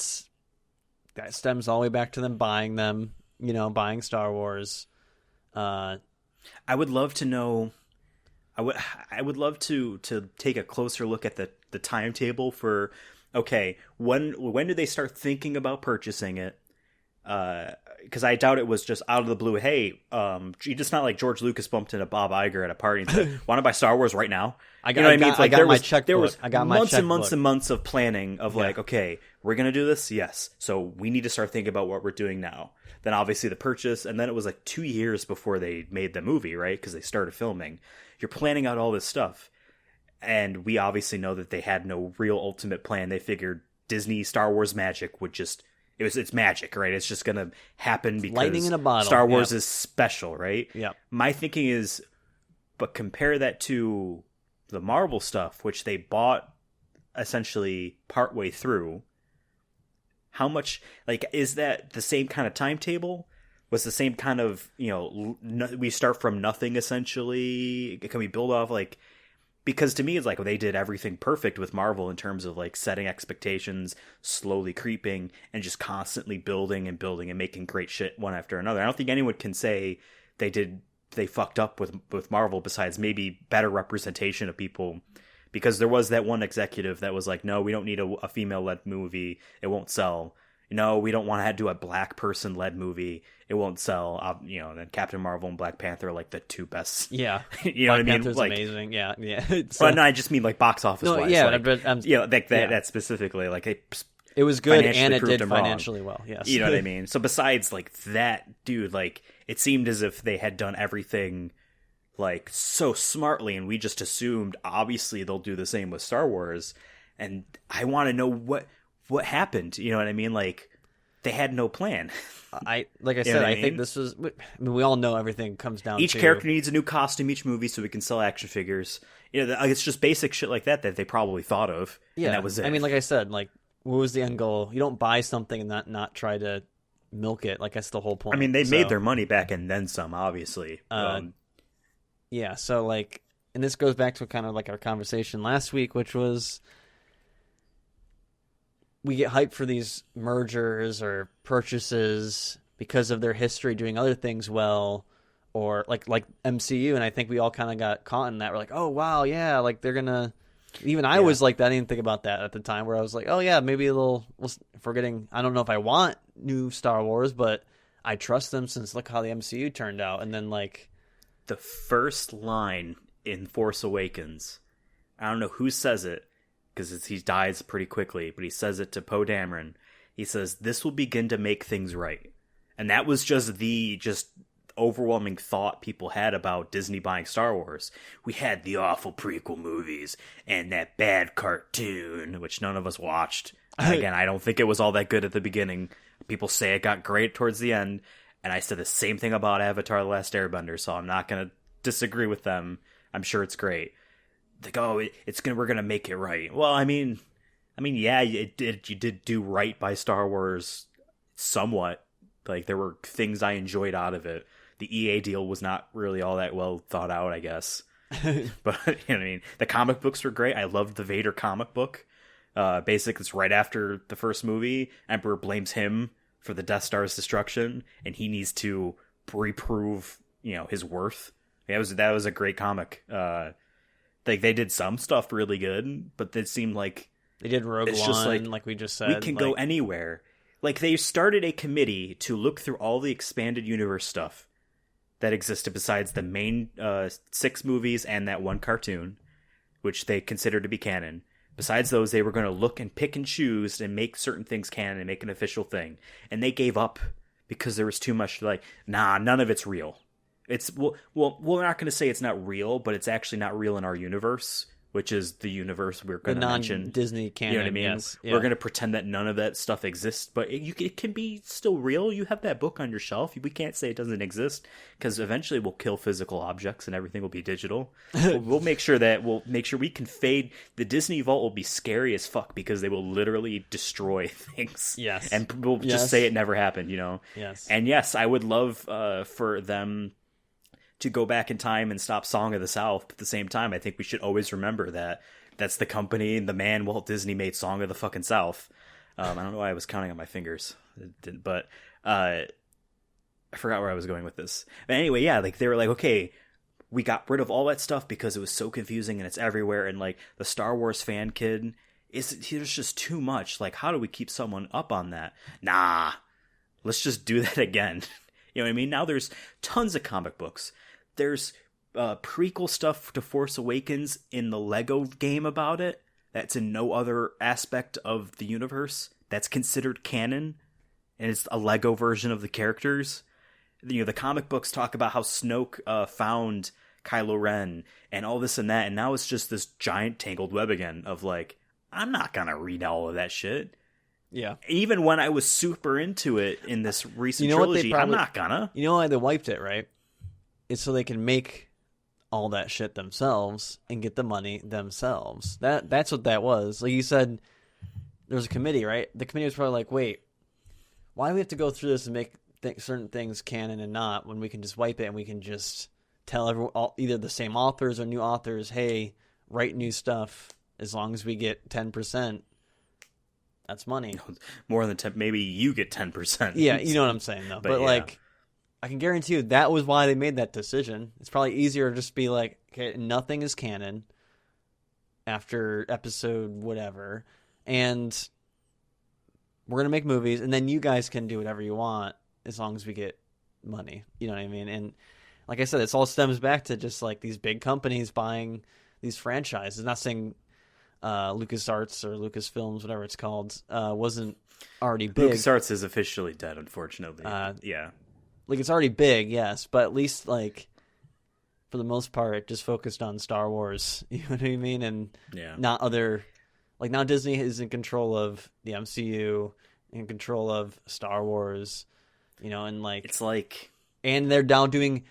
stems all the way back to them, buying Star Wars. I would love to know. I would love to take a closer look at the timetable for. Okay, when did they start thinking about purchasing it? Because I doubt it was just out of the blue. Hey, it's not like George Lucas bumped into Bob Iger at a party and said, "Want to buy Star Wars right now?" I got my checkbook. There was months and months and months of planning of like, okay, we're gonna do this, yes. So we need to start thinking about what we're doing now. Then obviously the purchase, and then it was like 2 years before they made the movie, right? Because they started filming. You're planning out all this stuff, and we obviously know that they had no real ultimate plan. They figured Disney Star Wars magic would just. It's magic, right? It's just going to happen because lightning in a bottle. Star Wars is special, right? Yeah. My thinking is, but compare that to the Marvel stuff, which they bought essentially partway through. How much, like, is that the same kind of timetable? Was the same kind of, we start from nothing essentially? Can we build off, like... Because to me, it's like they did everything perfect with Marvel in terms of like setting expectations, slowly creeping, and just constantly building and building and making great shit one after another. I don't think anyone can say they fucked up with Marvel besides maybe better representation of people. Because there was that one executive that was like, no, we don't need a female-led movie. It won't sell. No, we don't want to do a black person-led movie. It won't sell. Then Captain Marvel and Black Panther are like the two best. Yeah. You know what I mean? Panther's like, amazing. Yeah. But no, I just mean like box office wise. Yeah, like, but that specifically. Like it was good and it did financially well. Yes. You know what I mean? So besides like that, dude, like it seemed as if they had done everything like so smartly, and we just assumed obviously they'll do the same with Star Wars. And I want to know what happened. You know what I mean? Like they had no plan. I think this was. I mean, we all know everything comes down. Each character needs a new costume each movie, so we can sell action figures. It's just basic shit like that they probably thought of. Yeah, and that was it. I mean, like I said, like what was the end goal? You don't buy something and not try to milk it. Like that's the whole point. I mean, they made their money back and then some, obviously. Yeah. So like, and this goes back to kind of like our conversation last week, which was. We get hyped for these mergers or purchases because of their history doing other things well, or like MCU, and I think we all kind of got caught in that. We're like, oh wow, yeah, like they're gonna. Even I was like that. I didn't think about that at the time. Where I was like, oh yeah, maybe if we're getting. I don't know if I want new Star Wars, but I trust them since look how the MCU turned out. And then like the first line in Force Awakens, I don't know who says it. Because he dies pretty quickly, but he says it to Poe Dameron. He says, "This will begin to make things right," and that was just the overwhelming thought people had about Disney buying Star Wars. We had the awful prequel movies and that bad cartoon, which none of us watched. Again, I don't think it was all that good at the beginning. People say it got great towards the end, and I said the same thing about Avatar: The Last Airbender, so I'm not going to disagree with them. I'm sure it's great. Like, oh, we're gonna make it right. Well, I mean, yeah, you did do right by Star Wars, somewhat. Like there were things I enjoyed out of it. The EA deal was not really all that well thought out, I guess. But you know what I mean. The comic books were great. I loved the Vader comic book. Basically, it's right after the first movie. Emperor blames him for the Death Star's destruction, and he needs to reprove, his worth. That was a great comic. Like they did some stuff really good, but it seemed like they did Rogue One, just like we just said. We can go anywhere. Like they started a committee to look through all the expanded universe stuff that existed besides the main 6 movies and that one cartoon, which they considered to be canon. Besides those, they were going to look and pick and choose and make certain things canon and make an official thing. And they gave up because there was too much like, nah, none of it's real. It's well, we're not going to say it's not real, but it's actually not real in our universe, which is the universe we're going to mention. Disney canon. You know what I mean? Yes. Yeah. We're going to pretend that none of that stuff exists, but it can be still real. You have that book on your shelf. We can't say it doesn't exist because eventually we'll kill physical objects and everything will be digital. we'll make sure we can fade. The Disney Vault will be scary as fuck because they will literally destroy things. Yes. And we'll just say it never happened, you know? Yes. And yes, I would love for them to go back in time and stop Song of the South. But at the same time, I think we should always remember that that's the company and the man Walt Disney made Song of the fucking South. I don't know why I was counting on my fingers, but I forgot where I was going with this. But anyway, yeah, like they were like, okay, we got rid of all that stuff because it was so confusing and it's everywhere. And like the Star Wars fan kid there's just too much. Like, how do we keep someone up on that? Nah, let's just do that again. You know what I mean? Now there's tons of comic books. There's prequel stuff to Force Awakens in the Lego game about it. That's in no other aspect of the universe. That's considered canon. And it's a Lego version of the characters. You know, the comic books talk about how Snoke found Kylo Ren and all this and that. And now it's just this giant tangled web again of like, I'm not going to read all of that shit. Yeah. Even when I was super into it in this recent trilogy, I'm not gonna. You know why they wiped it, right? It's so they can make all that shit themselves and get the money themselves. That's what that was. Like you said, there was a committee, right? The committee was probably like, wait, why do we have to go through this and make certain things canon and not when we can just wipe it and we can just tell everyone, either the same authors or new authors, hey, write new stuff as long as we get 10%. That's money. More than 10. Maybe you get 10%. Yeah, you know what I'm saying, though. But yeah. Like, I can guarantee you that was why they made that decision. It's probably easier to just be like, okay, nothing is canon after episode whatever, and we're going to make movies, and then you guys can do whatever you want as long as we get money. You know what I mean? And like I said, this all stems back to just like these big companies buying these franchises. Not saying LucasArts or Lucasfilms, whatever it's called, wasn't already big. LucasArts is officially dead, unfortunately. Yeah. Like, it's already big, yes, but at least, like, for the most part, it just focused on Star Wars, you know what I mean? And not other... Like, now Disney is in control of the MCU, in control of Star Wars, you know, and, like... It's like... And they're now doing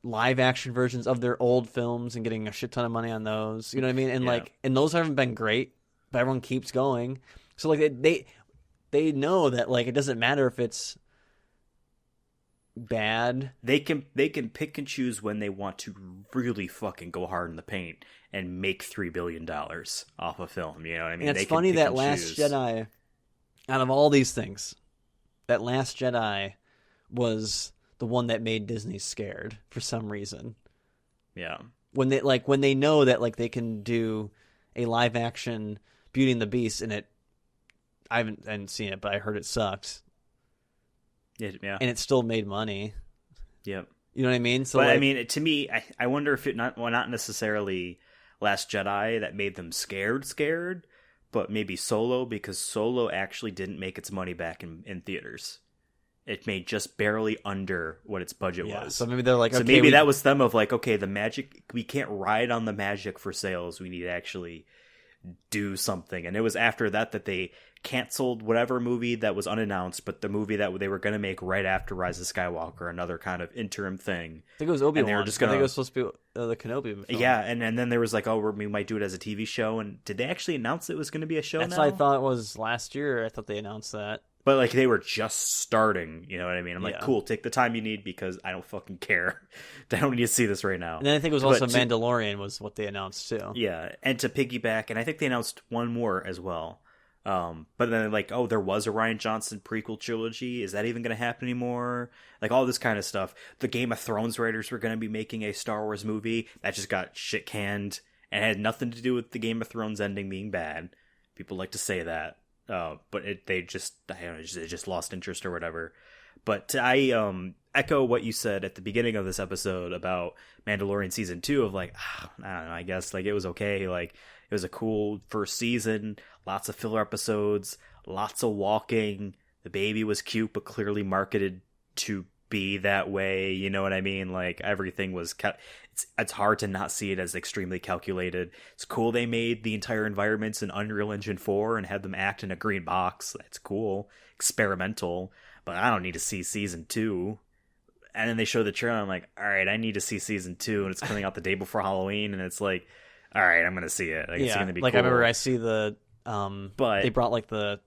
live-action versions of their old films and getting a shit ton of money on those, you know what I mean? And, like, and those haven't been great, but everyone keeps going. So, like, they know that, like, it doesn't matter if it's bad. They can pick and choose when they want to really fucking go hard in the paint and make $3 billion off a film. You know what I mean? And it's funny that Last Jedi, out of all these things, that Last Jedi was the one that made Disney scared for some reason. Yeah. When they know that like they can do a live action Beauty and the Beast, and I haven't seen it, but I heard it sucked. Yeah. And it still made money. Yep. You know what I mean? So, but like, I mean, to me, I wonder if not necessarily Last Jedi that made them scared, but maybe Solo, because Solo actually didn't make its money back in theaters. It made just barely under what its budget was. So maybe they're like, so okay, maybe that was them of like, okay, the magic, we can't ride on the magic for sales. We need to actually do something. And it was after that they canceled whatever movie that was unannounced, but the movie that they were going to make right after Rise of Skywalker, another kind of interim thing. I think it was Obi-Wan. They were just gonna, I think it was supposed to be the Kenobi film. Yeah, and then there was like, oh, we might do it as a TV show. And did they actually announce it was going to be a show? That's what I thought it was last year. I thought they announced that. But like they were just starting, you know what I mean? I'm like, cool, take the time you need because I don't fucking care. I don't need to see this right now. And then I think it was also Mandalorian was what they announced too. Yeah, and to piggyback, and I think they announced one more as well. But then like, oh, there was a Rian Johnson prequel trilogy. Is that even going to happen anymore? Like all this kind of stuff. The Game of Thrones writers were going to be making a Star Wars movie that just got shit canned and had nothing to do with the Game of Thrones ending being bad. People like to say that. But they just lost interest or whatever. But I echo what you said at the beginning of this episode about Mandalorian season 2 of like, I don't know, I guess like it was okay. Like it was a cool first season, lots of filler episodes, lots of walking. The baby was cute, but clearly marketed to be that way. You know what I mean? Like everything was it's hard to not see it as extremely calculated. It's cool they made the entire environments in Unreal Engine 4 and had them act in a green box. That's cool. Experimental. But I don't need to see season 2. And then they show the trailer. I'm like, all right, I need to see season 2, and it's coming out the day before Halloween, and it's like, all right, I'm gonna see it. Like, it's gonna be like cool. I remember I see the but they brought like the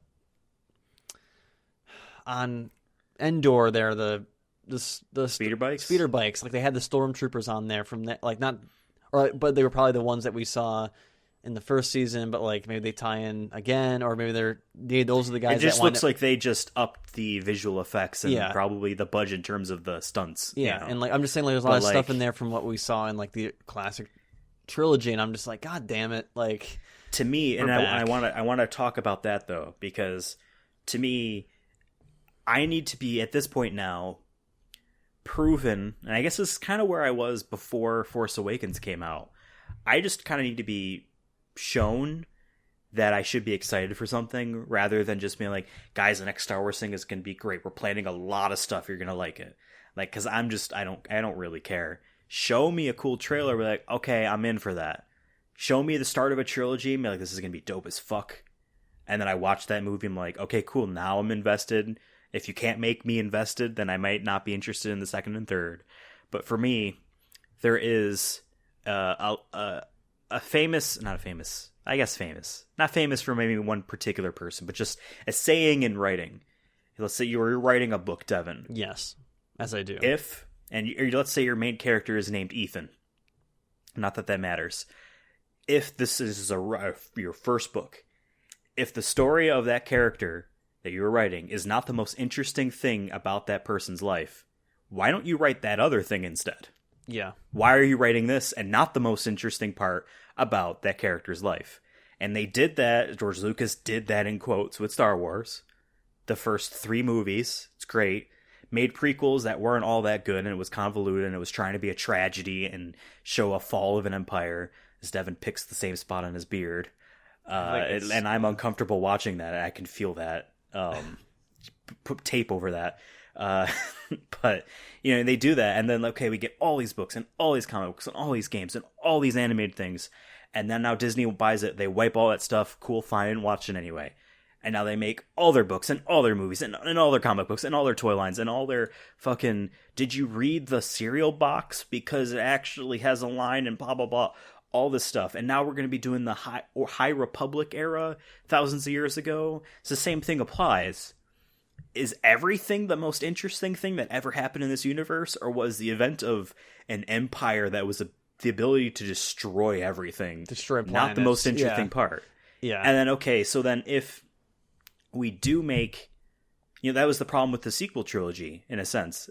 on Endor there the speeder bikes. Like they had the stormtroopers on there from that, like not, but they were probably the ones that we saw in the first season, but like maybe they tie in again, or maybe those are the guys. It just looks like they just upped the visual effects and probably the budget in terms of the stunts. Yeah, and like I'm just saying, like there's a lot of stuff in there from what we saw in like the classic trilogy, and I'm just like, God damn it! Like to me, and I want to talk about that though, because to me, I need to be at this point now proven, and I guess this is kind of where I was before Force Awakens came out. I just kind of need to be shown that I should be excited for something rather than just being like, guys, the next Star Wars thing is going to be great. We're planning a lot of stuff. You're going to like it. Like, cause I don't really care. Show me a cool trailer. We're like, okay, I'm in for that. Show me the start of a trilogy. And be like, this is going to be dope as fuck. And then I watch that movie. I'm like, okay, cool. Now I'm invested. If you can't make me invested, then I might not be interested in the second and third. But for me, there is famous, not famous for maybe one particular person, but just a saying in writing. Let's say you're writing a book, Devin. Yes, as I do. Let's say your main character is named Ethan. Not that matters. If this is your first book, if the story of that character that you're writing is not the most interesting thing about that person's life, why don't you write that other thing instead? Yeah. Why are you writing this and not the most interesting part about that character's life? And they did that. George Lucas did that in quotes with Star Wars. The first 3 movies, it's great. Made prequels that weren't all that good, and it was convoluted, and it was trying to be a tragedy and show a fall of an empire, as Devin picks the same spot on his beard. And I'm uncomfortable watching that. I can feel that. Put tape over that. But they do that, and then okay, we get all these books and all these comic books and all these games and all these animated things, and then now Disney buys it. They wipe all that stuff. Cool, fine, watch it anyway. And now they make all their books and all their movies and all their comic books and all their toy lines and all their fucking. Did you read the cereal box because it actually has a line and blah blah blah. All this stuff, and now we're going to be doing the High Republic era, thousands of years ago. It's the same thing applies. Is everything the most interesting thing that ever happened in this universe, or was the event of an empire that was the ability to destroy everything, destroy planets, not the most interesting part? Yeah. And then okay, so then if we do make, that was the problem with the sequel trilogy in a sense,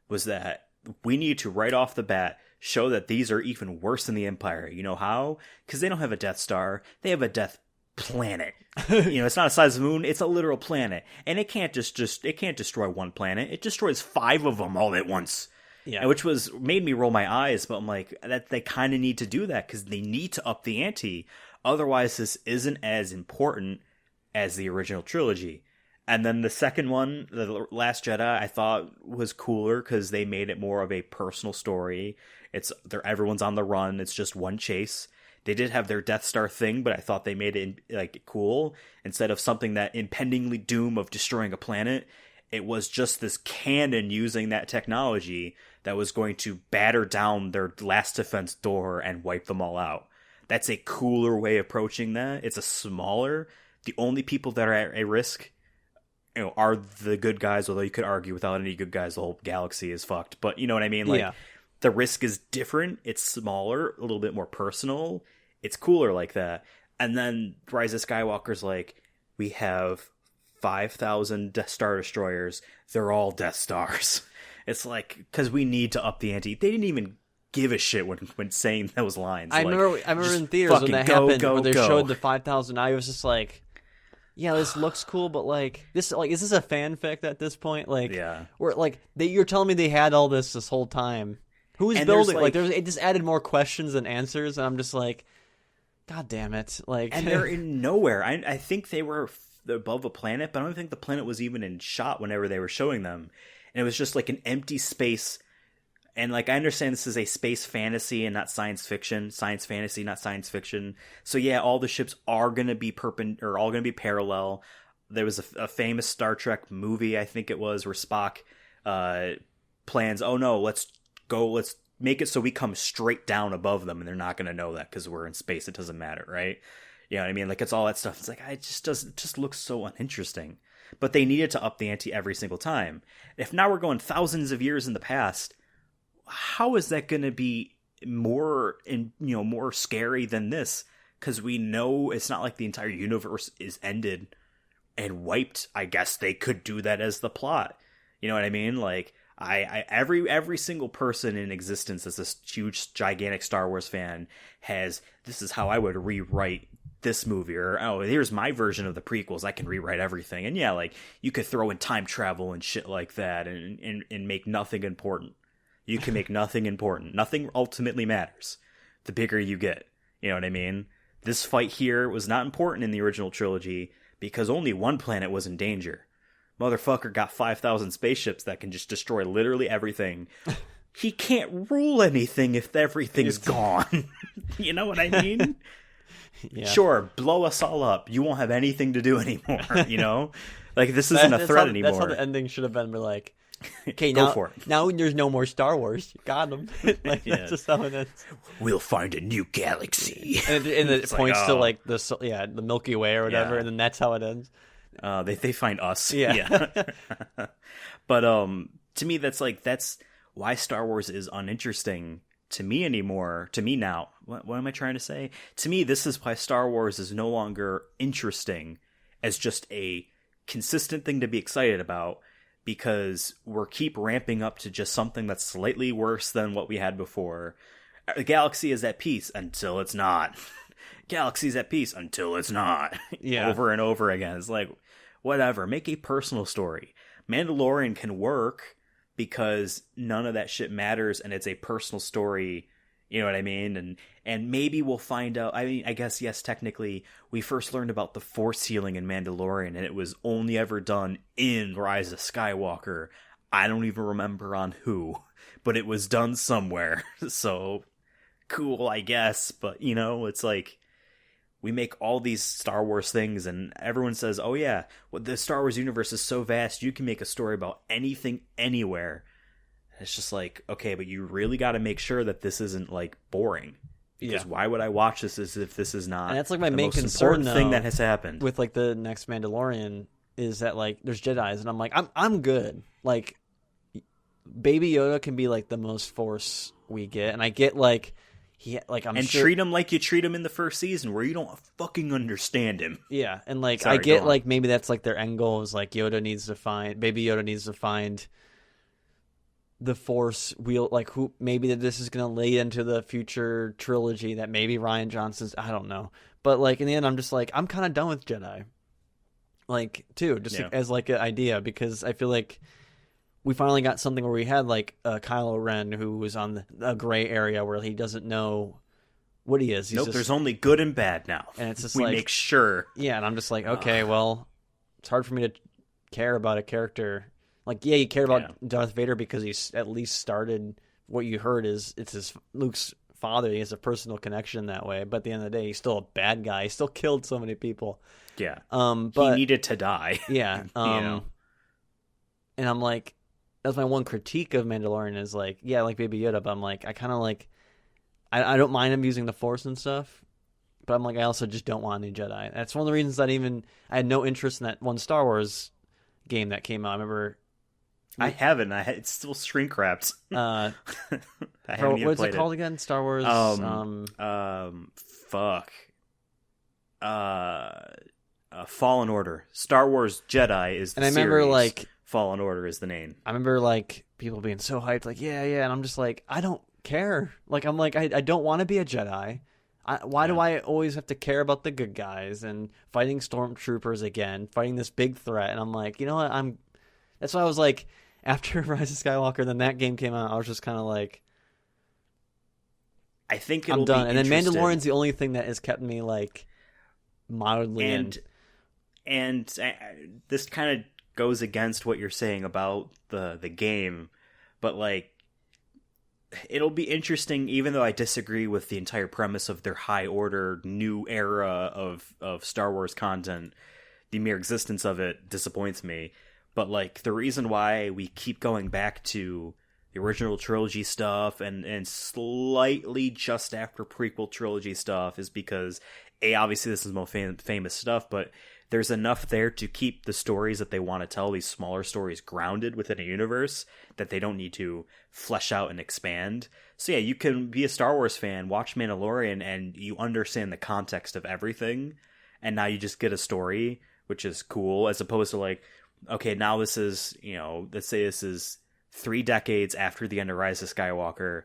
was that we need to right off the bat show that these are even worse than the Empire. You know how? Because they don't have a Death Star. They have a Death Planet. It's not the size of the moon. It's a literal planet. And it can't it can't destroy one planet. It destroys 5 of them all at once. Yeah. Which made me roll my eyes, but I'm like, that they kind of need to do that because they need to up the ante. Otherwise, this isn't as important as the original trilogy. And then the second one, The Last Jedi, I thought was cooler because they made it more of a personal story. Everyone's on the run. It's just one chase. They did have their Death Star thing, but I thought they made it like cool. Instead of something that impendingly doom of destroying a planet, it was just this cannon using that technology that was going to batter down their last defense door and wipe them all out. That's a cooler way of approaching that. It's a smaller. The only people that are at a risk are the good guys, although you could argue without any good guys, the whole galaxy is fucked. But you know what I mean? Like, yeah. The risk is different. It's smaller, a little bit more personal. It's cooler like that. And then Rise of Skywalker's like, we have 5,000 Death Star destroyers. They're all Death Stars. It's like, because we need to up the ante. They didn't even give a shit when saying those lines. I remember in theaters when that happened, when they showed the 5,000. I was just like, yeah, this looks cool, but like this, like, is this a fanfic at this point? Like, yeah, where like you're telling me they had all this whole time. Who's building? Like, it just added more questions than answers, and I'm just like, God damn it! Like, and they're in nowhere. I think they were above a planet, but I don't think the planet was even in shot whenever they were showing them, and it was just like an empty space. And like, I understand this is a space fantasy and not science fiction, science fantasy, not science fiction. So yeah, all the ships are going to be all going to be parallel. There was a famous Star Trek movie, I think it was, where Spock plans, oh no, let's make it so we come straight down above them, and they're not going to know that because we're in space. It doesn't matter, right? You know what I mean? Like, it's all that stuff. It's like, it just looks so uninteresting. But they needed to up the ante every single time. If now we're going thousands of years in the past, how is that going to be more scary than this? Because we know it's not like the entire universe is ended and wiped. I guess they could do that as the plot. You know what I mean? Like, every single person in existence as this huge, gigantic Star Wars fan this is how I would rewrite this movie, or, oh, here's my version of the prequels. I can rewrite everything. And yeah, like, you could throw in time travel and shit like that and make nothing important. You can make nothing important. Nothing ultimately matters the bigger you get. You know what I mean? This fight here was not important in the original trilogy because only one planet was in danger. Motherfucker got 5,000 spaceships that can just destroy literally everything. He can't rule anything if everything's gone. You know what I mean? Yeah. Sure, blow us all up. You won't have anything to do anymore, you know? Like, this isn't a threat anymore. That's how the ending should have been. We're like, okay, go for it. Now there's no more Star Wars. You got them. Like, yeah. That's just how it ends. We'll find a new galaxy. And it points to like the Milky Way or whatever, and then that's how it ends. They find us. Yeah. But to me, that's why Star Wars is uninteresting to me anymore. To me now, what am I trying to say? To me, this is why Star Wars is no longer interesting as just a consistent thing to be excited about. Because we're keep ramping up to just something that's slightly worse than what we had before. The galaxy is at peace until it's not. Galaxy's at peace until it's not. Yeah. Over and over again. It's like, whatever. Make a personal story. Mandalorian can work because none of that shit matters and it's a personal story. You know what I mean? And maybe we'll find out. I mean, I guess, yes, technically, we first learned about the Force healing in Mandalorian, and it was only ever done in Rise of Skywalker. I don't even remember on who, but it was done somewhere. So, cool, I guess. But, you know, it's like, we make all these Star Wars things, and everyone says, oh yeah, well, the Star Wars universe is so vast, you can make a story about anything, anywhere. It's just like, okay, but you really got to make sure that this isn't like boring. Because why would I watch this as if this is not? And that's like my the main most concern important thing that has happened with like the next Mandalorian is that like there's Jedis, and I'm like, I'm good. Like, Baby Yoda can be like the most Force we get, and I get like treat him like you treat him in the first season, where you don't fucking understand him. Yeah, and like I get like maybe that's like their end goal is like Baby Yoda needs to find the Force wheel, like who maybe that this is going to lead into the future trilogy that maybe Rian Johnson's, I don't know, but like in the end I'm just like I'm kind of done with Jedi, like too, just as like an idea, because I feel like we finally got something where we had like Kylo Ren who was on a gray area where he doesn't know what he is. He's there's only good and bad now, and it's just we make sure. Yeah, and I'm just like, okay, well, it's hard for me to care about a character. Like, yeah, you care about Darth Vader because he's at least started. What you heard is it's his Luke's father. He has a personal connection that way. But at the end of the day, he's still a bad guy. He still killed so many people. Yeah. But he needed to die. Yeah. And I'm like, that's my one critique of Mandalorian is like, yeah, I like Baby Yoda, but I'm like, I kind of like, I don't mind him using the Force and stuff. But I'm like, I also just don't want any Jedi. That's one of the reasons that I had no interest in that one Star Wars game that came out. I remember. I haven't. It's still shrink wrapped. What's it called again? Star Wars. Fallen Order. Star Wars Jedi is the series. And I remember like Fallen Order is the name. I remember like people being so hyped, like yeah, and I'm just like I don't care. Like I'm like I don't want to be a Jedi. Why do I always have to care about the good guys and fighting stormtroopers again, fighting this big threat? And I'm like, you know what? That's why I was like, after Rise of Skywalker, then that game came out, I was just kind of like, I think I'm done. And then Mandalorian's the only thing that has kept me like mildly and this kind of goes against what you're saying about the game, but like it'll be interesting, even though I disagree with the entire premise of their high order new era of Star Wars content. The mere existence of it disappoints me. But like the reason why we keep going back to the original trilogy stuff and slightly just after prequel trilogy stuff is because obviously this is the most famous stuff, but there's enough there to keep the stories that they want to tell, these smaller stories, grounded within a universe that they don't need to flesh out and expand. So yeah, you can be a Star Wars fan, watch Mandalorian, and you understand the context of everything, and now you just get a story, which is cool, as opposed to like, okay, now this is, let's say this is 3 decades after the end of Rise of Skywalker,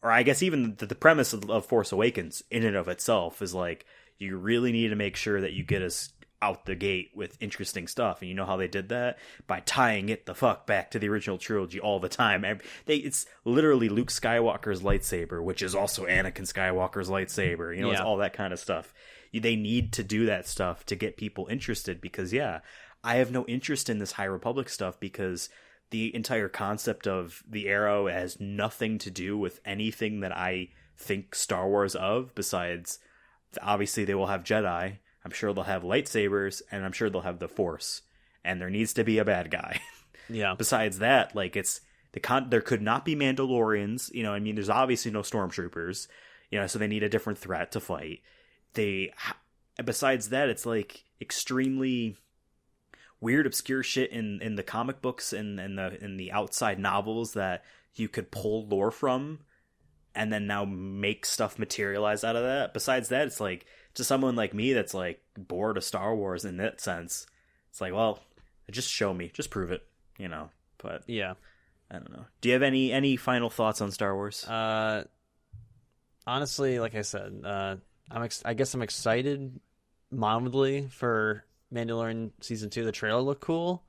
or I guess even the premise of Force Awakens in and of itself is like, you really need to make sure that you get us out the gate with interesting stuff. And you know how they did that? By tying it the fuck back to the original trilogy all the time. It's literally Luke Skywalker's lightsaber, which is also Anakin Skywalker's lightsaber. It's all that kind of stuff. They need to do that stuff to get people interested because, I have no interest in this High Republic stuff because the entire concept of the Arrow has nothing to do with anything that I think Star Wars of, besides obviously they will have Jedi. I'm sure they'll have lightsabers, and I'm sure they'll have the Force. And there needs to be a bad guy. Yeah. Besides that, like there could not be Mandalorians. There's obviously no stormtroopers. So they need a different threat to fight. Besides that, it's like extremely weird, obscure shit in the comic books and in the outside novels that you could pull lore from, and then now make stuff materialize out of that. Besides that, it's like, to someone like me that's like bored of Star Wars in that sense, it's like, well, just show me, just prove it, But yeah, I don't know. Do you have any final thoughts on Star Wars? Honestly, like I said, I guess I'm excited mildly for Mandalorian season 2. The trailer looked cool.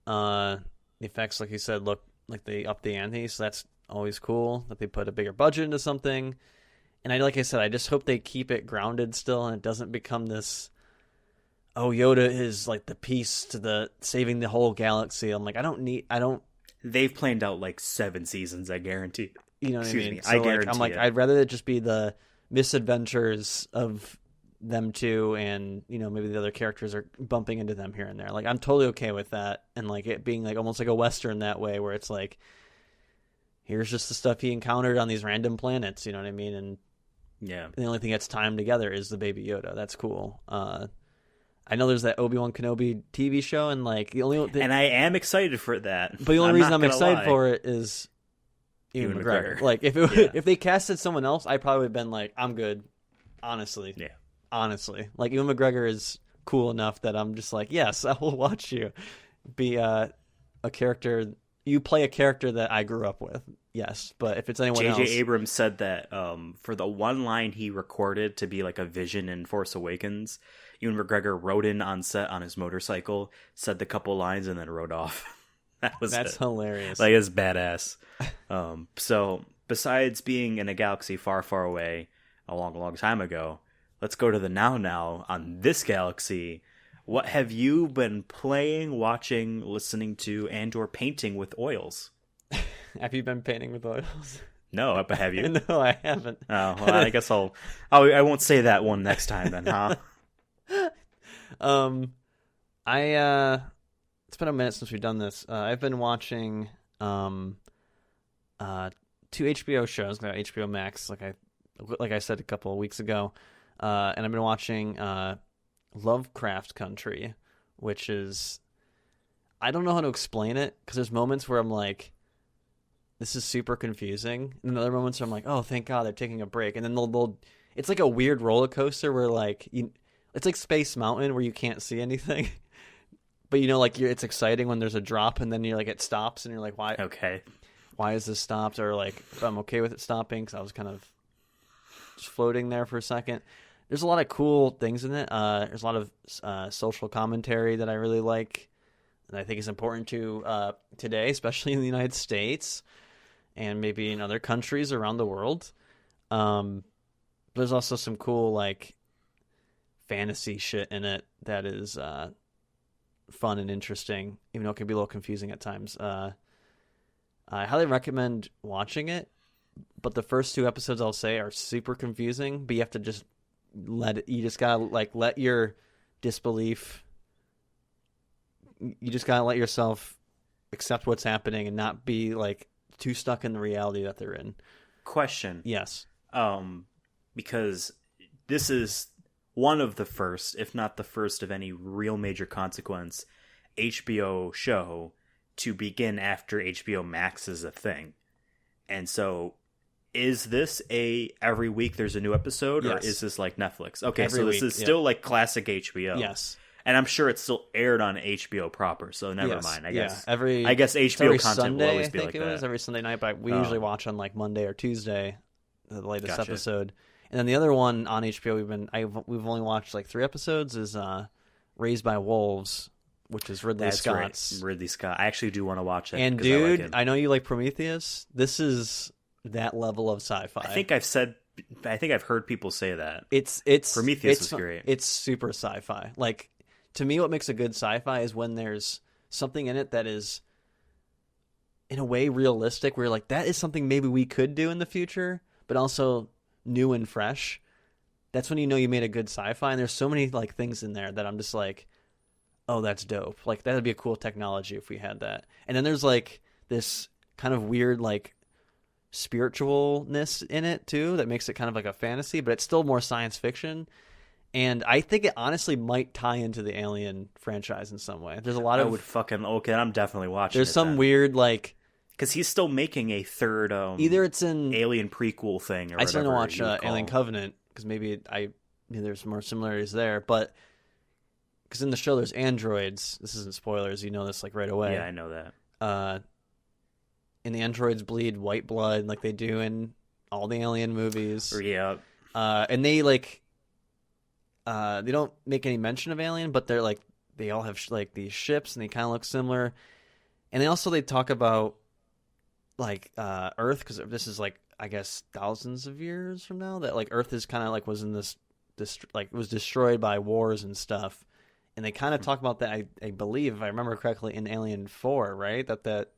The effects, like you said, look like they upped the ante, so that's always cool that they put a bigger budget into something. And like I said, I just hope they keep it grounded still, and it doesn't become this, oh, Yoda is like the piece to the saving the whole galaxy. I'm like, I don't. They've planned out like 7 seasons, I guarantee. You know what I mean? Me, I guarantee. I'm like, I'd rather it just be the misadventures of them two, and maybe the other characters are bumping into them here and there. Like, I'm totally okay with that, and like it being like almost like a Western that way, where it's like, here's just the stuff he encountered on these random planets. You know what I mean? And the only thing that's timed together is the Baby Yoda. That's cool. I know there's that Obi-Wan Kenobi TV show, and like and I am excited for that. But the only reason I'm excited for it is Ewan McGregor. Like if they casted someone else, I probably would have been like, I'm good. Honestly. Yeah. Honestly. Like Ewan McGregor is cool enough that I'm just like, yes, I will watch you be a character. You play a character that I grew up with. Yes, but if it's anyone else... J.J. Abrams said that for the one line he recorded to be like a vision in Force Awakens, Ewan McGregor rode in on set on his motorcycle, said the couple lines, and then rode off. That's hilarious. Like, it's badass. So, besides being in a galaxy far, far away a long, long time ago, let's go to the now on this galaxy. What have you been playing, watching, listening to, and or painting with oils? Have you been painting with oils? No, but have you? No, I haven't. Oh, well, I guess I won't say that one next time then, huh? It's been a minute since we've done this. I've been watching 2 HBO shows, HBO Max, like I said a couple of weeks ago, and I've been watching Lovecraft Country, which is, I don't know how to explain it, because there's moments where I'm like, this is super confusing, and other moments where I'm like, oh, thank God they're taking a break, and then they'll it's like a weird roller coaster where like it's like Space Mountain where you can't see anything, but it's exciting when there's a drop, and then you're like, it stops, and you're like, why is this stopped, or like I'm okay with it stopping because I was kind of just floating there for a second. There's a lot of cool things in it. There's a lot of social commentary that I really like, and I think is important to today, especially in the United States and maybe in other countries around the world. There's also some cool like fantasy shit in it that is fun and interesting, even though it can be a little confusing at times. I highly recommend watching it, but the first 2 episodes I'll say are super confusing, but you have to just let your disbelief, you just gotta let yourself accept what's happening and not be like too stuck in the reality that they're in. Question. Yes. Because this is one of the first, if not the first of any real major consequence, HBO show to begin after HBO Max is a thing. And so is this every week there's a new episode, or is this like Netflix? Okay, every so this week, is still like classic HBO. Yes. And I'm sure it's still aired on HBO proper, so never mind. I guess. Yeah, I guess HBO content Sunday, will always be like that. I think it was every Sunday night, but we usually watch on like Monday or Tuesday, the latest episode. And then the other one on HBO we've only watched like 3 episodes is Raised by Wolves, which is Ridley Scott's. Right. Ridley Scott. I actually do want to watch it. And dude, I know you like Prometheus. This is that level of sci-fi. I think I've heard people say that. It's Prometheus is great. It's super sci-fi. Like, to me, what makes a good sci-fi is when there's something in it that is, in a way, realistic. Where you're like, that is something maybe we could do in the future, but also new and fresh. That's when you know you made a good sci-fi. And there's so many like things in there that I'm just like, oh, that's dope. Like, that'd be a cool technology if we had that. And then there's like this kind of weird like spiritualness in it too that makes it kind of like a fantasy, but it's still more science fiction. And I think it honestly might tie into the Alien franchise in some way. There's a lot of I'm definitely watching. There's some weird like, because he's still making a third either it's an Alien prequel thing, or I still want to watch Alien Covenant because maybe there's more similarities there, but because in the show there's androids. This isn't spoilers, you know this like right away. Yeah, I know that. And the androids bleed white blood like they do in all the Alien movies. Yeah. And they like they don't make any mention of Alien, but they're like they all have like these ships and they kind of look similar. And they talk about like Earth, because this is like I guess thousands of years from now, that like Earth is kind of like was in this like was destroyed by wars and stuff. And they kind of talk about that, I believe, if I remember correctly, in Alien 4, right? That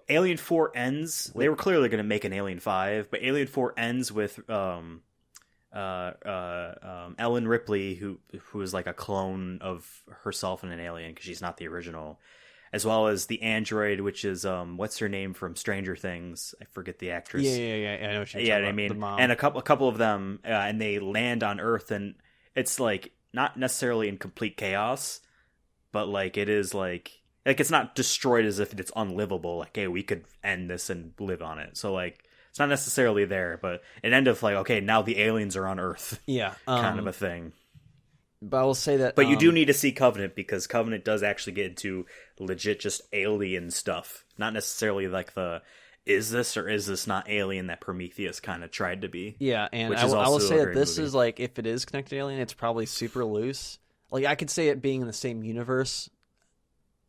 Alien 4 ends. They were clearly going to make an Alien 5, but Alien 4 ends with Ellen Ripley, who is like a clone of herself in an alien because she's not the original, as well as the android, which is what's her name from Stranger Things? I forget the actress. Yeah. I know what you're talking about. I mean, the mom. And a couple of them, and they land on Earth, and it's like not necessarily in complete chaos, but like it is like it's not destroyed as if it's unlivable. Like, hey, we could end this and live on it. So like it's not necessarily there, but an end of like, okay, now the aliens are on Earth. Yeah, kind of a thing. But I will say that. But you do need to see Covenant, because Covenant does actually get into legit just alien stuff, not necessarily like the is this or is this not alien that Prometheus kind of tried to be. Yeah, and I will say that this is like, if it is connected to Alien, it's probably super loose. Like, I could say it being in the same universe,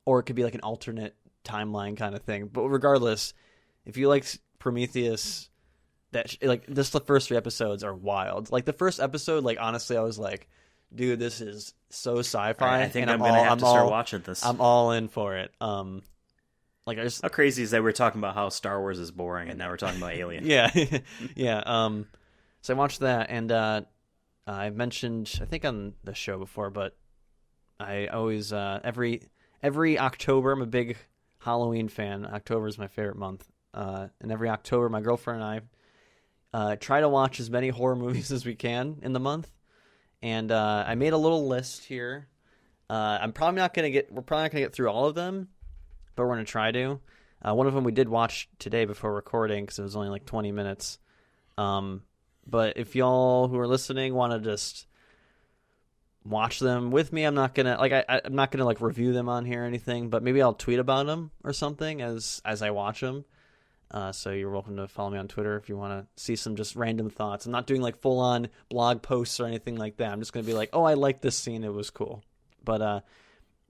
or it could be like an alternate timeline kind of thing. But regardless, if you liked Prometheus, like just the first 3 episodes are wild. Like the first episode, like honestly, I was like, dude, this is so sci-fi. Right, I think I'm gonna have to start watching this. I'm all in for it. Like how crazy is that we're talking about how Star Wars is boring, and now we're talking about Alien? Yeah. So I watched that, and I mentioned, I think on the show before, but I always every October, I'm a big Halloween fan. October is my favorite month, and every October, my girlfriend and I try to watch as many horror movies as we can in the month. And I made a little list here. We're probably not gonna get through all of them, but we're gonna try to. One of them we did watch today before recording because it was only like 20 minutes. But if y'all who are listening want to just watch them with me, I'm not gonna I'm not gonna review them on here or anything, but maybe I'll tweet about them or something as I watch them. So you're welcome to follow me on Twitter if you want to see some just random thoughts. I'm not doing like full on blog posts or anything like that. I'm just going to be like, oh, I like this scene. It was cool. But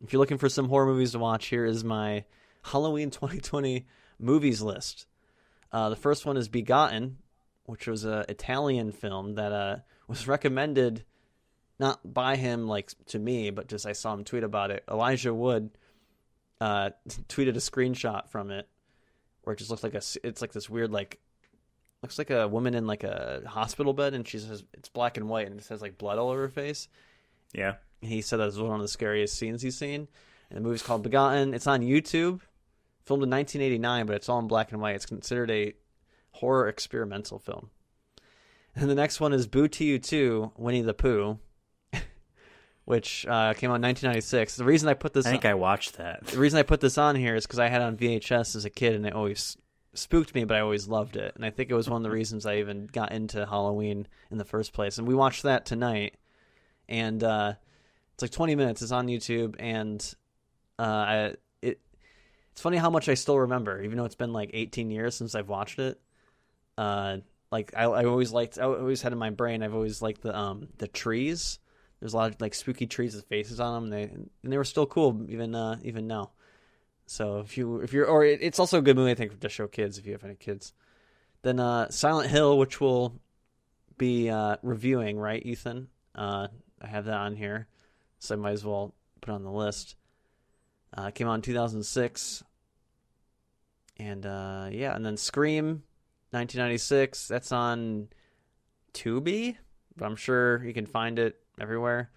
if you're looking for some horror movies to watch, here is my Halloween 2020 movies list. The first one is Begotten, which was an Italian film that was recommended not by him like to me, but just I saw him tweet about it. Elijah Wood tweeted a screenshot from it where it just looks like it's like this weird looks like a woman in like a hospital bed, and she says it's black and white and it says like blood all over her face. Yeah. And he said that was one of the scariest scenes he's seen. And the movie's called Begotten. It's on YouTube, filmed in 1989, but it's all in black and white. It's considered a horror experimental film. And the next one is Boo to You 2, Winnie the Pooh, which came out in 1996. The reason I put this, I think I watched that. The reason I put this on here is because I had it on VHS as a kid, and it always spooked me, but I always loved it. And I think it was one of the reasons I even got into Halloween in the first place. And we watched that tonight, and it's like 20 minutes. It's on YouTube, and it's funny how much I still remember, even though it's been like 18 years since I've watched it. Like I always had in my brain, I've always liked the trees. There's a lot of like spooky trees with faces on them, and they were still cool even now. So it's also a good movie, I think, to show kids if you have any kids. Then Silent Hill, which we'll be reviewing, right, Ethan? I have that on here, so I might as well put it on the list. It came out in 2006, and and then Scream, 1996. That's on Tubi, but I'm sure you can find it everywhere.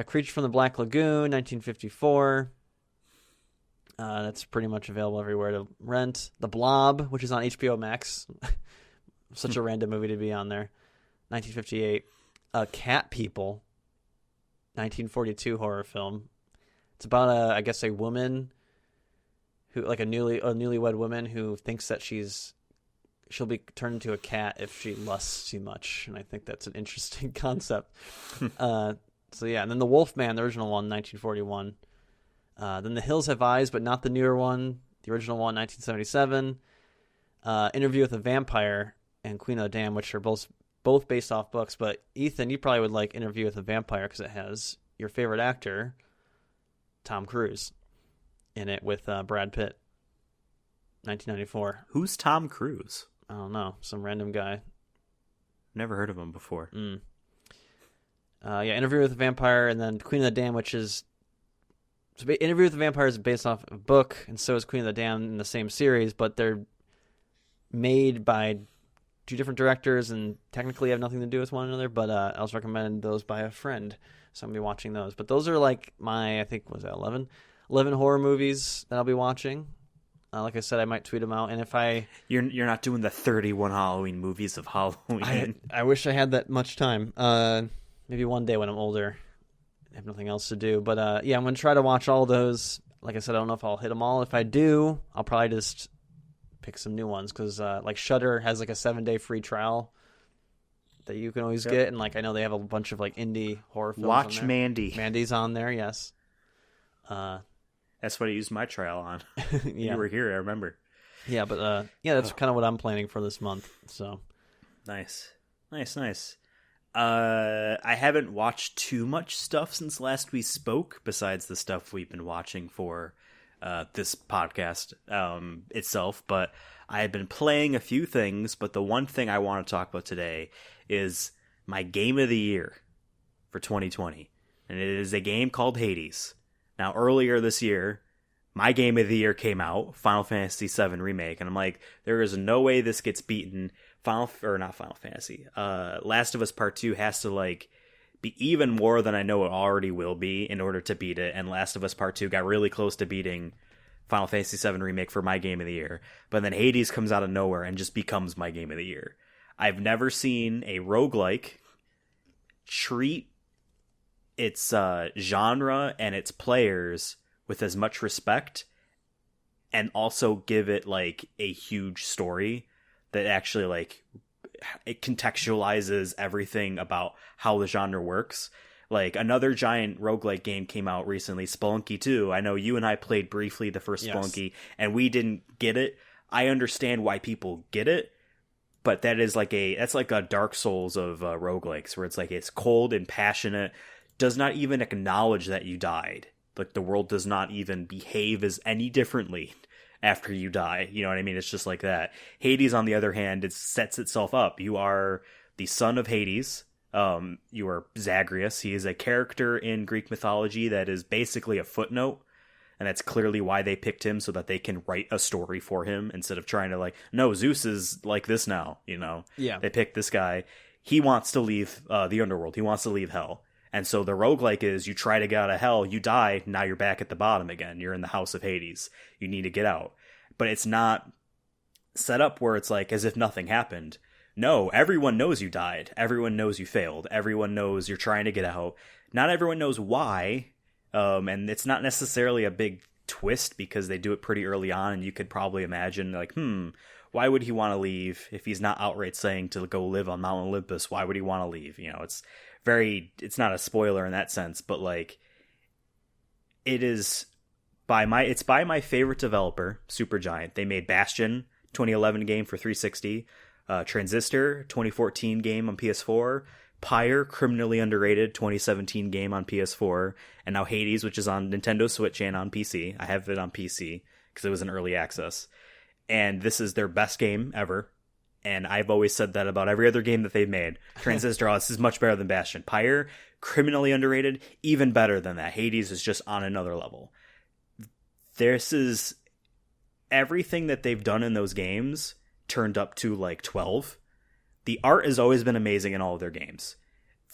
Creature from the Black Lagoon, 1954. That's pretty much available everywhere to rent. The Blob, which is on HBO Max. Such a random movie to be on there. 1958. Cat People, 1942 horror film. It's about a woman who, like a newlywed woman who thinks that she'll be turned into a cat if she lusts too much, and I think that's an interesting concept. So yeah, and then The Wolfman, the original one, 1941. Then The Hills Have Eyes, but not the newer one. The original one, 1977. Interview with a Vampire and Queen of the Damned, which are both based off books. But Ethan, you probably would like Interview with a Vampire because it has your favorite actor, Tom Cruise, in it with Brad Pitt. 1994. Who's Tom Cruise? I don't know. Some random guy. Never heard of him before. Interview with a Vampire, and then Queen of the Damned, which is... So Interview with the Vampire is based off a book, and so is Queen of the Damned in the same series, but they're made by two different directors and technically have nothing to do with one another, but I was recommended those by a friend, so I'm going to be watching those. But those are like my, I think, was that 11 horror movies that I'll be watching. Like I said, I might tweet them out, and if you're not doing the 31 Halloween movies of Halloween. I wish I had that much time. Maybe one day when I'm older, I have nothing else to do. But I'm going to try to watch all those. Like I said, I don't know if I'll hit them all. If I do, I'll probably just pick some new ones because like Shudder has like a 7-day free trial that you can always get, and like I know they have a bunch of like indie horror films. Watch on there. Mandy. Mandy's on there, yes. That's what I used my trial on. Yeah. You were here, I remember. Yeah, but that's kind of what I'm planning for this month. So nice. I haven't watched too much stuff since last we spoke, besides the stuff we've been watching for this podcast itself. But I had been playing a few things, but the one thing I want to talk about today is my game of the year for 2020. And it is a game called Hades. Now, earlier this year, my game of the year came out, Final Fantasy VII Remake, and I'm like, there is no way this gets beaten. Last of Us Part 2 has to like be even more than I know it already will be in order to beat it, and Last of Us Part 2 got really close to beating Final Fantasy VII Remake for my game of the year, but then Hades comes out of nowhere and just becomes my game of the year. I've never seen a roguelike treat its genre and its players with as much respect and also give it like a huge story that actually like it contextualizes everything about how the genre works. Like another giant roguelike game came out recently, Spelunky 2. I know you and I played briefly the first Spelunky and we didn't get it. I understand why people get it, but that's like a Dark Souls of roguelikes, where it's like it's cold and passionate, does not even acknowledge that you died. Like the world does not even behave as any differently after you die. You know what I mean? It's just like that. Hades, on the other hand, it sets itself up. You are the son of Hades. You are Zagreus. He is a character in Greek mythology that is basically a footnote. And that's clearly why they picked him, so that they can write a story for him instead of trying to no, Zeus is like this now, Yeah. They picked this guy. He wants to leave the underworld. He wants to leave hell. And so the roguelike is you try to get out of hell, you die, now you're back at the bottom again. You're in the house of Hades. You need to get out. But it's not set up where it's like as if nothing happened. No, everyone knows you died. Everyone knows you failed. Everyone knows you're trying to get out. Not everyone knows why. And it's not necessarily a big twist because they do it pretty early on, and you could probably imagine why would he want to leave if he's not outright saying to go live on Mount Olympus? Why would he want to leave? It's not a spoiler in that sense, but it's by my favorite developer, Supergiant. They made Bastion 2011 game for 360, Transistor 2014 game on PS4, Pyre, criminally underrated 2017 game on PS4, and now Hades, which is on Nintendo Switch and on PC. I have it on PC because it was in early access. And this is their best game ever. And I've always said that about every other game that they've made. Transistor, this is much better than Bastion. Pyre, criminally underrated, even better than that. Hades is just on another level. This is everything that they've done in those games turned up to 12. The art has always been amazing in all of their games.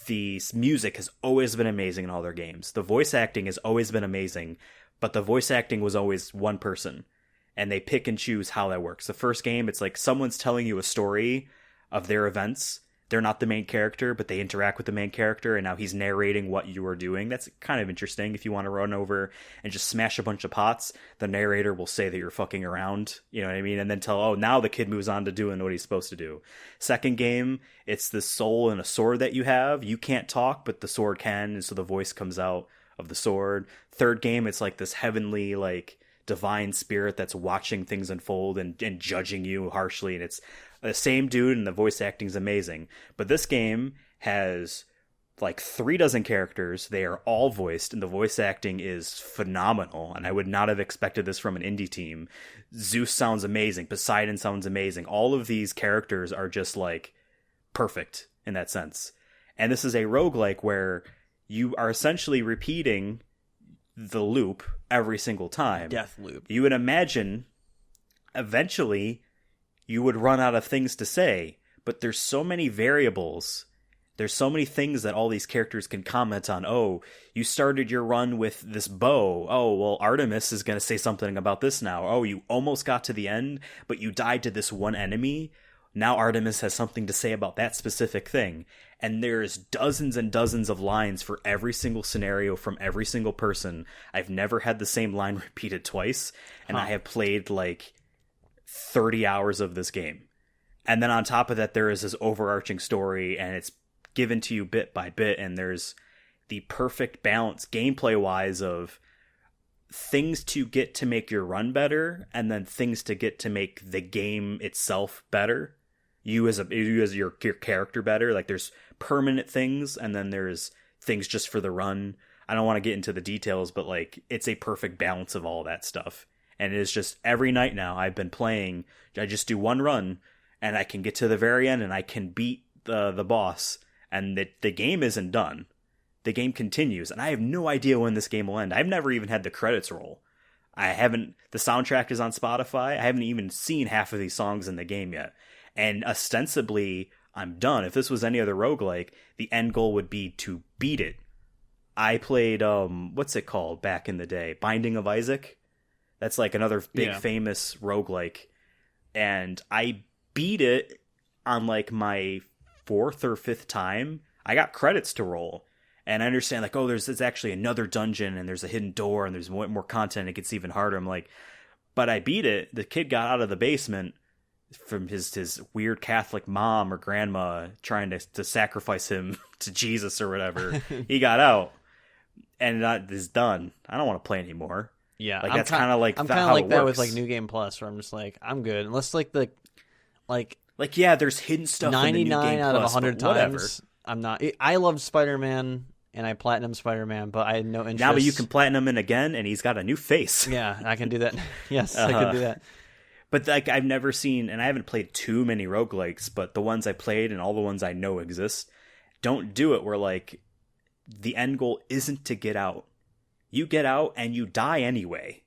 The music has always been amazing in all their games. The voice acting has always been amazing, but the voice acting was always one person, and they pick and choose how that works. The first game, it's like someone's telling you a story of their events. They're not the main character, but they interact with the main character, and now he's narrating what you are doing. That's kind of interesting. If you want to run over and just smash a bunch of pots, the narrator will say that you're fucking around, you know what I mean? And then now the kid moves on to doing what he's supposed to do. Second game, it's the soul and a sword that you have. You can't talk, but the sword can, and so the voice comes out of the sword. Third game, it's like this heavenly, divine spirit that's watching things unfold and judging you harshly, and it's the same dude, and the voice acting's amazing. But this game has 36 characters. They are all voiced, and the voice acting is phenomenal, and I would not have expected this from an indie team. Zeus sounds amazing. Poseidon sounds amazing. All of these characters are just perfect in that sense. And this is a roguelike where you are essentially repeating the loop every single time. Death loop. You would imagine eventually you would run out of things to say, but there's so many variables. There's so many things that all these characters can comment on. Oh, you started your run with this bow. Oh, well, Artemis is going to say something about this now. Oh, you almost got to the end, but you died to this one enemy. Now Artemis has something to say about that specific thing. And there's dozens and dozens of lines for every single scenario from every single person. I've never had the same line repeated twice, and I have played 30 hours of this game. And then on top of that, there is this overarching story, and it's given to you bit by bit, and there's the perfect balance gameplay-wise of things to get to make your run better, and then things to get to make the game itself better. You as your character better. There's permanent things, and then there's things just for the run. I don't want to get into the details, but it's a perfect balance of all that stuff. And it is just every night now I've been playing, I just do one run, and I can get to the very end, and I can beat the boss, and the game isn't done. The game continues, and I have no idea when this game will end. I've never even had the credits roll. The soundtrack is on Spotify. I haven't even seen half of these songs in the game yet. And ostensibly, I'm done. If this was any other roguelike, the end goal would be to beat it. I played, what's it called back in the day? Binding of Isaac? That's another big famous roguelike. And I beat it on my fourth or fifth time. I got credits to roll. And I understand there's actually another dungeon, and there's a hidden door, and there's more content. It gets even harder. I'm but I beat it. The kid got out of the basement from his weird Catholic mom or grandma trying to sacrifice him to Jesus or whatever. He got out, and that is done. I don't want to play anymore. Yeah, like that's kind of like I'm kind of like that with like New Game Plus, where I'm just like, I'm good unless like yeah, there's hidden stuff. 99 out of 100 times, whatever. I'm not. I love Spider-Man and I platinum Spider-Man, but I had no interest. Now, but you can platinum him again, and he's got a new face. Yeah, I can do that. Yes, I can do that. But like I've never seen, and I haven't played too many roguelikes, but the ones I played and all the ones I know exist don't do it where like the end goal isn't to get out. You get out and you die anyway.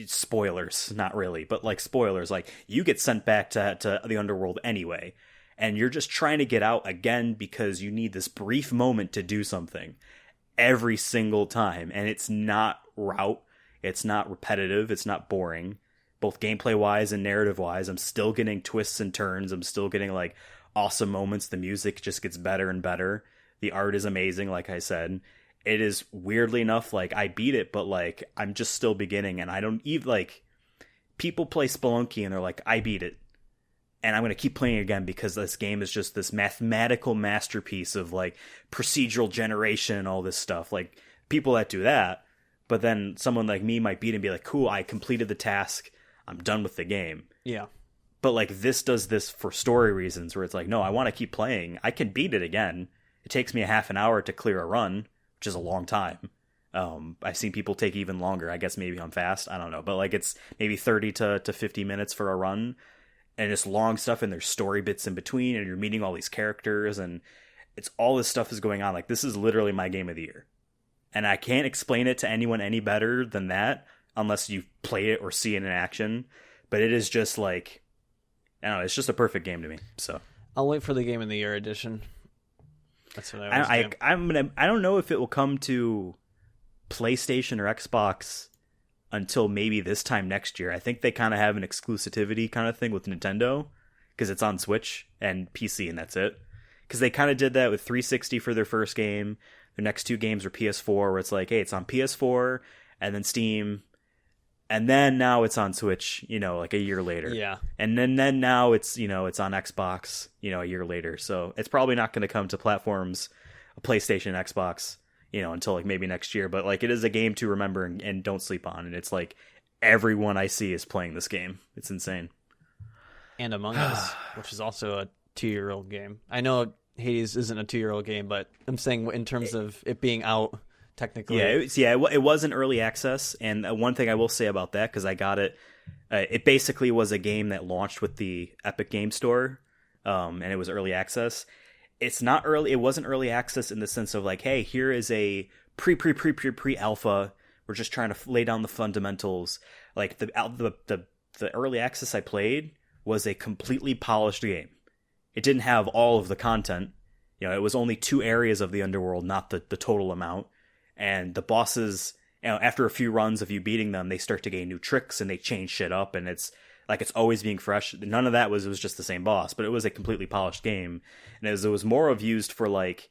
Spoilers, not really, but like spoilers, like you get sent back to the underworld anyway. And you're just trying to get out again because you need this brief moment to do something every single time. And it's not route. It's not repetitive. It's not boring. Both gameplay wise and narrative wise, I'm still getting twists and turns. I'm still getting like awesome moments. The music just gets better and better. The art is amazing, like I said. It is weirdly enough, like I beat it, but like I'm just still beginning, and I don't even like people play Spelunky and they're like, I beat it. And I'm going to keep playing it again because this game is just this mathematical masterpiece of like procedural generation and all this stuff. Like people that do that, but then someone like me might beat it and be like, cool, I completed the task. I'm done with the game. Yeah. But like this does this for story reasons where it's like, no, I want to keep playing. I can beat it again. It takes me a half an hour to clear a run, which is a long time. I've seen people take even longer. I guess maybe I'm fast. I don't know. But like it's maybe 30 to 50 minutes for a run. And it's long stuff, and there's story bits in between, and you're meeting all these characters, and it's all this stuff is going on. Like, this is literally my game of the year. And I can't explain it to anyone any better than that, unless you play it or see it in action. But it is just like, I don't know, it's just a perfect game to me. So I'll wait for the Game of the Year edition. That's what I always do. I don't know if it will come to PlayStation or Xbox until maybe this time next year. I think they kind of have an exclusivity kind of thing with Nintendo because it's on Switch and PC, and that's it. Because they kind of did that with 360 for their first game. Their next two games were PS4, where it's like, hey, it's on PS4 and then Steam, and then now it's on Switch, you know, like a year later. Yeah. And then now it's, you know, it's on Xbox, you know, a year later. So it's probably not going to come to platforms, PlayStation, Xbox, you know, until like maybe next year. But like it is a game to remember and don't sleep on. And it's like everyone I see is playing this game. It's insane. And Among Us, which is also a 2-year-old game. I know Hades isn't a 2-year-old game, but I'm saying in terms of it being out technically. It was an early access. And one thing I will say about that, because I got it, it basically was a game that launched with the Epic Game Store, and it was early access. It's not early. It wasn't early access in the sense of like, hey, here is a pre alpha. We're just trying to lay down the fundamentals. Like the early access I played was a completely polished game. It didn't have all of the content. You know, it was only 2 areas of the underworld, not the total amount. And the bosses, you know, after a few runs of you beating them, they start to gain new tricks and they change shit up, and it's like it's always being fresh. None of that was, it was just the same boss, but it was a completely polished game. And it was more of used for like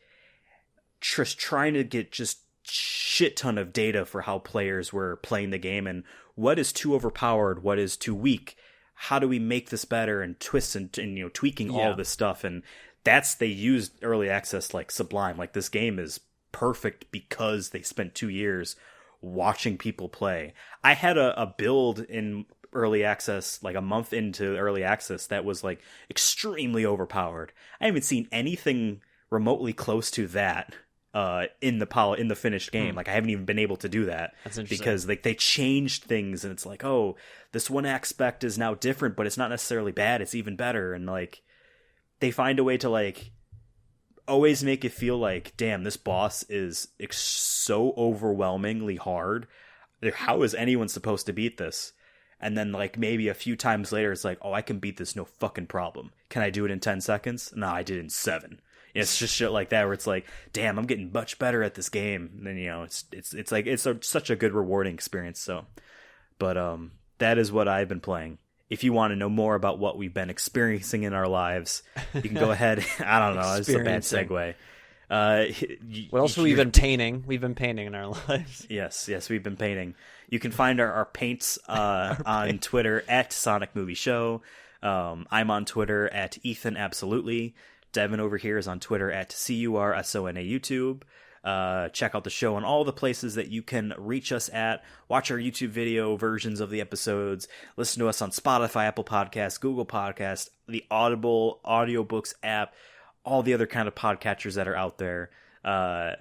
just trying to get just shit ton of data for how players were playing the game and what is too overpowered, what is too weak, how do we make this better, and twists and you know, tweaking all this stuff. And they used early access like sublime. Like this game is perfect because they spent 2 years watching people play. I had a build in early access, like a month into early access, that was like extremely overpowered. I haven't seen anything remotely close to that in the finished game. Like I haven't even been able to do that. That's interesting. Because like they changed things, and it's like, oh, this one aspect is now different, but it's not necessarily bad, it's even better. And like they find a way to like always make it feel like, damn, this boss is so overwhelmingly hard. How is anyone supposed to beat this? And then like maybe a few times later, it's like, oh, I can beat this no fucking problem. Can I do it in 10 seconds? No, I did it in 7. It's just shit like that where it's like, damn, I'm getting much better at this game. And then, you know, it's like such a good rewarding experience. So, but that is what I've been playing. If you want to know more about what we've been experiencing in our lives, you can go ahead. I don't know. It's a bad segue. What else have we been painting? We've been painting in our lives. Yes, we've been painting. You can find our paints on Twitter at Sonic Movie Show. I'm on Twitter at Ethan Absolutely. Devin over here is on Twitter at CURSONA YouTube. check out the show on all the places that you can reach us at. Watch our YouTube video versions of the episodes. Listen to us on Spotify, Apple Podcasts, Google Podcasts, the Audible audiobooks app, all the other kind of podcatchers that are out there.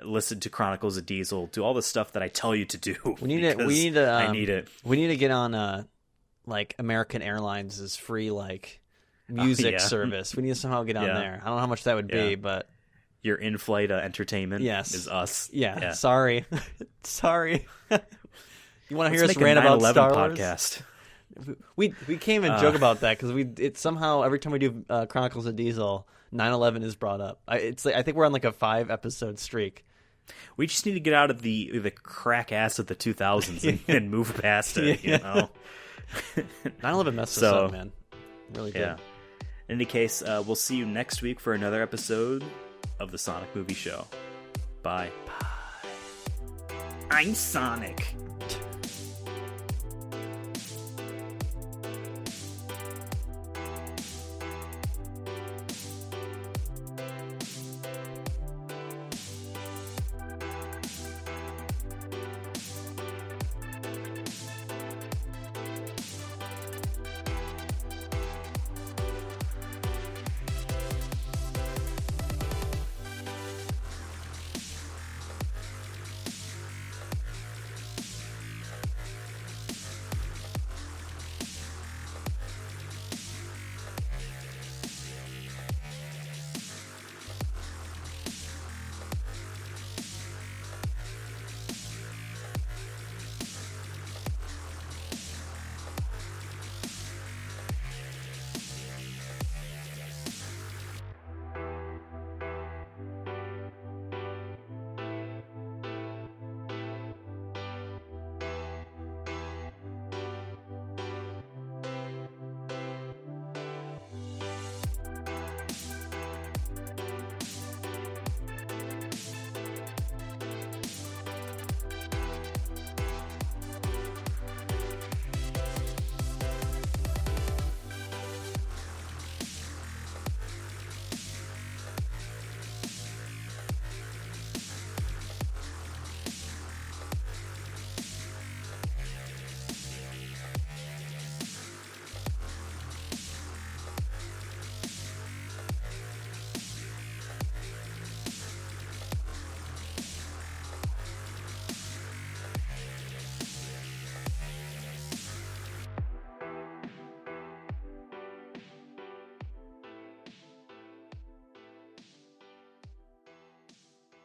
Listen to Chronicles of Diesel. Do all the stuff that I tell you to do. We need it. I need it. We need to get on like American Airlines' free music service. We need to somehow get on there. I don't know how much that would be, but your in-flight entertainment is us. Yeah. Sorry. Sorry. You want to hear Let's us rant about Star Wars? Podcast. We can't even joke about that because it somehow every time we do Chronicles of Diesel, 9/11 is brought up. I think we're on like a 5-episode streak. We just need to get out of the crack ass of the 2000s and move past it. You know, 9/11 messed us up, man. Really did. Yeah. In any case, we'll see you next week for another episode of the Sonic Movie Show. Bye. Bye. I'm Sonic.